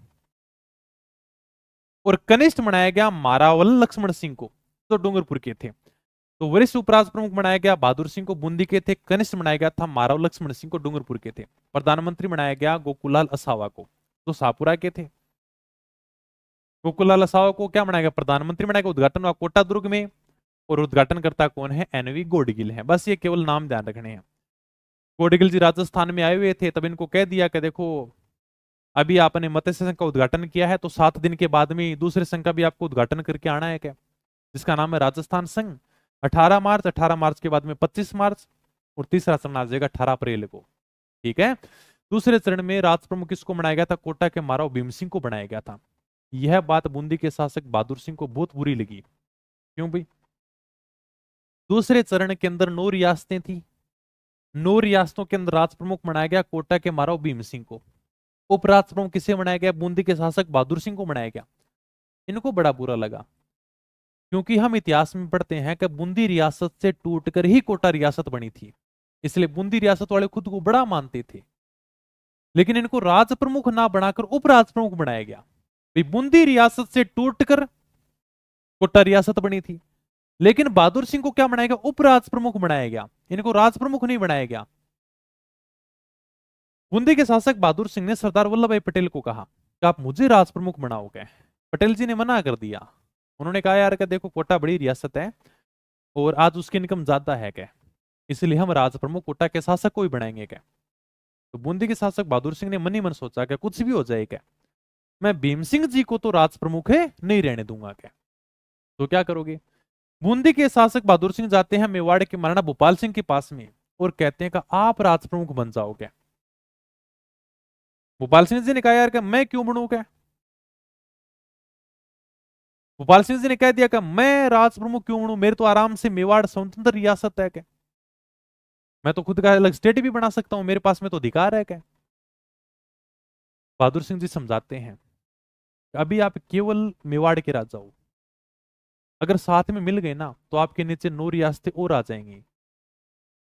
और कनिष्ठ बनाया गया मारावल लक्ष्मण सिंह को, जो डूंगरपुर के थे। तो वरिष्ठ उपराज प्रमुख बनाया गया बहादुर सिंह को, बूंदी के थे। कनिष्ठ बनाया गया था माराव लक्ष्मण सिंह को, डूंगरपुर के थे। प्रधानमंत्री बनाया गया गोकुलाल असावा को, जो शाहपुरा के थे। गोकुलाल असावा को क्या बनाया गया? प्रधानमंत्री बनाया गया। उद्घाटन हुआ कोटा दुर्ग में, और उद्घाटन करता कौन है? एनवी गोडगिल है। बस ये केवल नाम ध्यान रखने हैं। गोडगिल जी राजस्थान में आए हुए थे, तब इनको कह दिया कि देखो अभी आपने मत्स्य संघ का उद्घाटन किया है तो 7 दिन के बाद में दूसरे संघ का भी आपको उद्घाटन करके आना है क्या, जिसका नाम है राजस्थान संघ। 18 मार्च के बाद में 25 मार्च, और तीसरा चरण आ जाएगा 18 अप्रैल को। ठीक है। दूसरे चरण में राज प्रमुख किसको बनाया गया था? कोटा के महाराव भीम सिंह को बनाया गया था। यह बात बूंदी के शासक बहादुर सिंह को बहुत बुरी लगी। क्यों भाई? दूसरे चरण के अंदर 9 रियासतें थी, 9 रियासतों के अंदर राज प्रमुख बनाया गया कोटा के महाराव भीम सिंह को। उपराज प्रमुख किसे बनाया गया? बूंदी के शासक बहादुर सिंह को बनाया गया। इनको बड़ा बुरा लगा, क्योंकि हम इतिहास में पढ़ते हैं कि बूंदी रियासत से टूटकर ही कोटा रियासत बनी थी, इसलिए बूंदी रियासत वाले खुद को बड़ा मानते थे। लेकिन इनको राज प्रमुख ना बनाकर उपराज प्रमुख बनाया गया। बूंदी रियासत से टूटकर कोटा रियासत बनी थी, लेकिन बहादुर सिंह को क्या बनाया गया? उपराज प्रमुख बनाया गया। इनको राज प्रमुख नहीं बनाया गया। बूंदी के शासक बहादुर सिंह ने सरदार वल्लभ भाई पटेल को कहा कि आप मुझे राज प्रमुख बनाओगे। पटेल जी ने मना कर दिया। उन्होंने कहा यार, देखो कोटा बड़ी रियासत है और आज उसकी इनकम ज्यादा है क्या, इसलिए हम राज प्रमुख कोटा के शासक को ही बनाएंगे क्या। तो बूंदी के शासक बहादुर सिंह ने मन ही मन सोचा क्या कुछ भी हो जाए क्या, मैं भीम सिंह जी को तो राज प्रमुख है नहीं रहने दूंगा क्या। तो क्या करोगे? बूंदी के शासक बहादुर सिंह जाते हैं मेवाड़ के महाराणा भोपाल सिंह के पास में और कहते हैं कि आप राज प्रमुख बन जाओगे। भोपाल सिंह जी ने कहा यार कि मैं क्यों बनूं क्या। भोपाल सिंह जी ने कह दिया कि मैं राज प्रमुख क्यों बनूं, मेरे तो आराम से मेवाड़ स्वतंत्र रियासत है क्या, मैं तो खुद का अलग स्टेट भी बना सकता हूं, मेरे पास में तो अधिकार है क्या। बहादुर सिंह जी समझाते हैं, अभी आप केवल मेवाड़ के राजा हो, अगर साथ में मिल गए ना तो आपके नीचे 9 रियासतें और आ जाएंगी,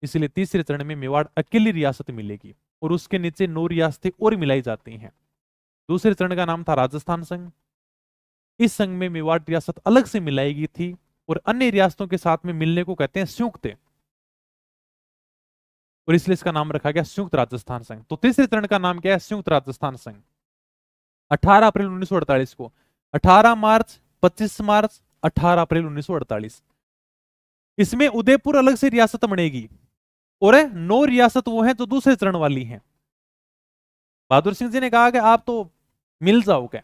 इसलिए तीसरे चरण में मेवाड़ अकेली रियासत मिलेगी और उसके नीचे 9 रियासतें और मिलाई जाती हैं। दूसरे चरण का नाम था राजस्थान संघ। इस संघ में मेवाड़ रियासत अलग से मिलाई गई थी और अन्य रियासतों के साथ में मिलने को कहते हैं संयुक्त, और इसलिए इसका नाम रखा गया संयुक्त राजस्थान संघ। तो तीसरे चरण का नाम क्या है? संयुक्त राजस्थान संघ। 18 अप्रैल 1948 को, 18 मार्च, 25 मार्च, 18 अप्रैल 1948, इसमें उदयपुर अलग से रियासत बनेगी और 9 रियासत वो हैं जो दूसरे चरण वाली हैं। बहादुर सिंह जी ने कहा कि आप तो मिल जाओ क्या,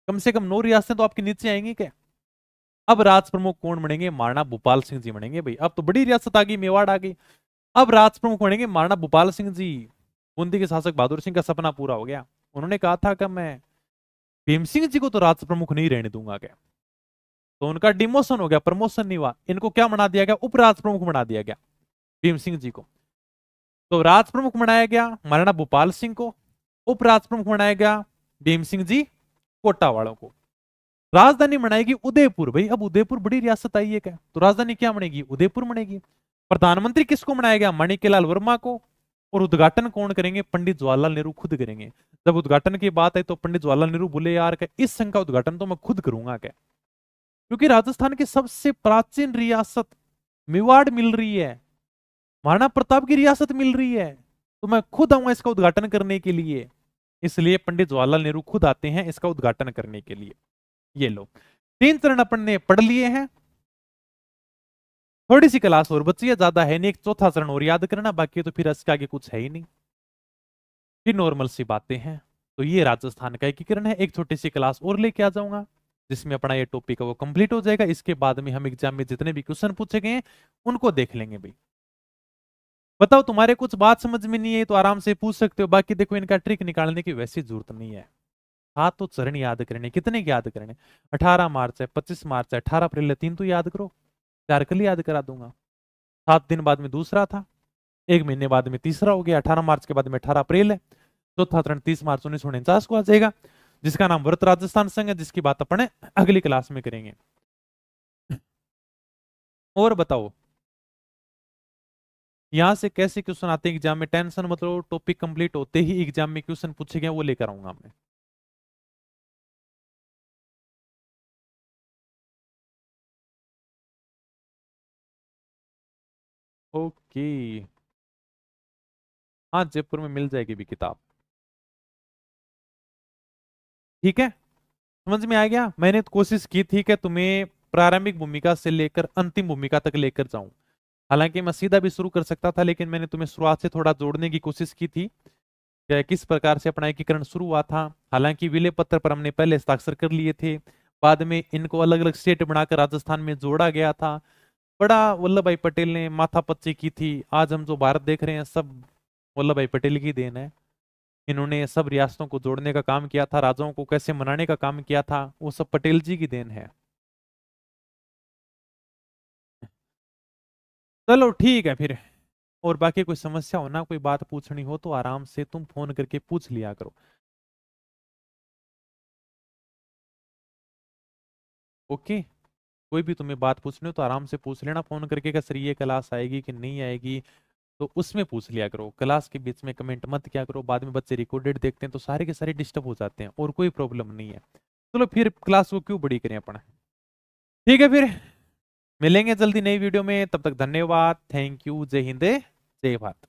कम से कम 9 रियासतें तो आपके नीचे आएंगी क्या। अब राज प्रमुख कौन बनेंगे? महाराणा भूपाल सिंह जी बनेंगे। भाई अब तो बड़ी रियासत आ गई, मेवाड़ आ गई। अब राज प्रमुख बनेंगे महाराणा भूपाल सिंह जी। बूंदी के शासक बहादुर सिंह का सपना पूरा हो गया। उन्होंने कहा था कि मैं भीम सिंह जी को तो राज प्रमुख नहीं रहने दूंगा क्या, तो उनका डिमोशन हो गया, प्रमोशन नहीं हुआ। इनको क्या बना दिया गया? उपराज प्रमुख बना दिया गया भीम सिंह जी को। तो राज प्रमुख बनाया गया महाराणा भूपाल सिंह को, उपराज प्रमुख बनाया गया भीम सिंह जी कोटा वालों को। राजधानी बनाएगी उदयपुर। भाई अब उदयपुर बड़ी रियासत आई है क्या, तो राजधानी क्या बनेगी? उदयपुर बनेगी। प्रधानमंत्री किसको बनाया गया? माणिक्यलाल वर्मा को। और उद्घाटन कौन करेंगे? पंडित जवाहरलाल नेहरू खुद करेंगे। जब उद्घाटन की बात है तो पंडित जवाहरलाल नेहरू बोले यार क्या इस संघ का उद्घाटन तो मैं खुद करूंगा क्या, क्योंकि राजस्थान की सबसे प्राचीन रियासत मेवाड़ मिल रही है, महाराणा प्रताप की रियासत मिल रही है, तो मैं खुद आऊंगा इसका उद्घाटन करने के लिए। इसलिए पंडित जवाहरलाल नेहरू खुद आते हैं इसका उद्घाटन करने के लिए। ये लो 3 चरण अपन ने पढ़ लिए हैं। थोड़ी सी क्लास और बची है, ज्यादा है नहीं, एक चौथा चरण और याद करना, बाकी तो फिर इसके आगे कुछ है ही नहीं, फिर नॉर्मल सी बातें हैं। तो ये राजस्थान का एकीकरण है। एक छोटी सी क्लास और लेके आ जाऊंगा जिसमें अपना ये टॉपिक है वो कंप्लीट हो जाएगा। इसके बाद में हम एग्जाम में जितने भी क्वेश्चन पूछे गए हैं उनको देख लेंगे। भाई बताओ तुम्हारे कुछ बात समझ में नहीं है तो आराम से पूछ सकते हो, बाकी देखो इनका ट्रिक निकालने की वैसी जरूरत नहीं है। हाँ तो चरण याद करने, कितने याद करने? 18 मार्च है, 25 मार्च है, 18 अप्रैल है, 3 तो याद करो, 4 कल याद करा दूंगा। 7 दिन बाद में दूसरा था, 1 महीने बाद में तीसरा हो गया, 18 मार्च के बाद में 18 अप्रैल है। चौथा चरण 30 मार्च 1949 को आ जाएगा, जिसका नाम व्रत राजस्थान संघ है, जिसकी बात अपन अगली क्लास में करेंगे। और बताओ यहां से कैसे क्वेश्चन आते हैं एग्जाम में? टेंशन मतलब टॉपिक कंप्लीट होते ही एग्जाम में क्वेश्चन पूछे गए वो लेकर आऊंगा मैं। ओके, हाँ जयपुर में मिल जाएगी भी किताब। ठीक है, समझ में आ गया। मैंने तो कोशिश की थी कि तुम्हें प्रारंभिक भूमिका से लेकर अंतिम भूमिका तक लेकर जाऊं। हालांकि मैं सीधा भी शुरू कर सकता था, लेकिन मैंने तुम्हें शुरुआत से थोड़ा जोड़ने की कोशिश की थी कि किस प्रकार से अपना एकीकरण शुरू हुआ था। हालांकि विलय पत्र पर हमने पहले हस्ताक्षर कर लिए थे, बाद में इनको अलग अलग स्टेट बनाकर राजस्थान में जोड़ा गया था। बड़ा वल्लभ भाई पटेल ने माथापच्ची की थी। आज हम जो भारत देख रहे हैं सब वल्लभ भाई पटेल की देन है। इन्होंने सब रियासतों को जोड़ने का काम किया था, राजाओं को कैसे मनाने का काम किया था, वो सब पटेल जी की देन है। चलो ठीक है फिर, और बाकी कोई समस्या हो ना, कोई बात पूछनी हो तो आराम से तुम फोन करके पूछ लिया करो। ओके, कोई भी तुम्हें बात पूछनी हो तो आराम से पूछ लेना फोन करके कि सर ये क्लास आएगी कि नहीं आएगी, तो उसमें पूछ लिया करो। क्लास के बीच में कमेंट मत किया करो, बाद में बच्चे रिकॉर्डेड देखते हैं तो सारे के सारे डिस्टर्ब हो जाते हैं, और कोई प्रॉब्लम नहीं है। चलो फिर क्लास को क्यों बड़ी करें अपन। ठीक है फिर, मिलेंगे जल्दी नई वीडियो में, तब तक धन्यवाद, थैंक यू, जय हिंद जय भारत।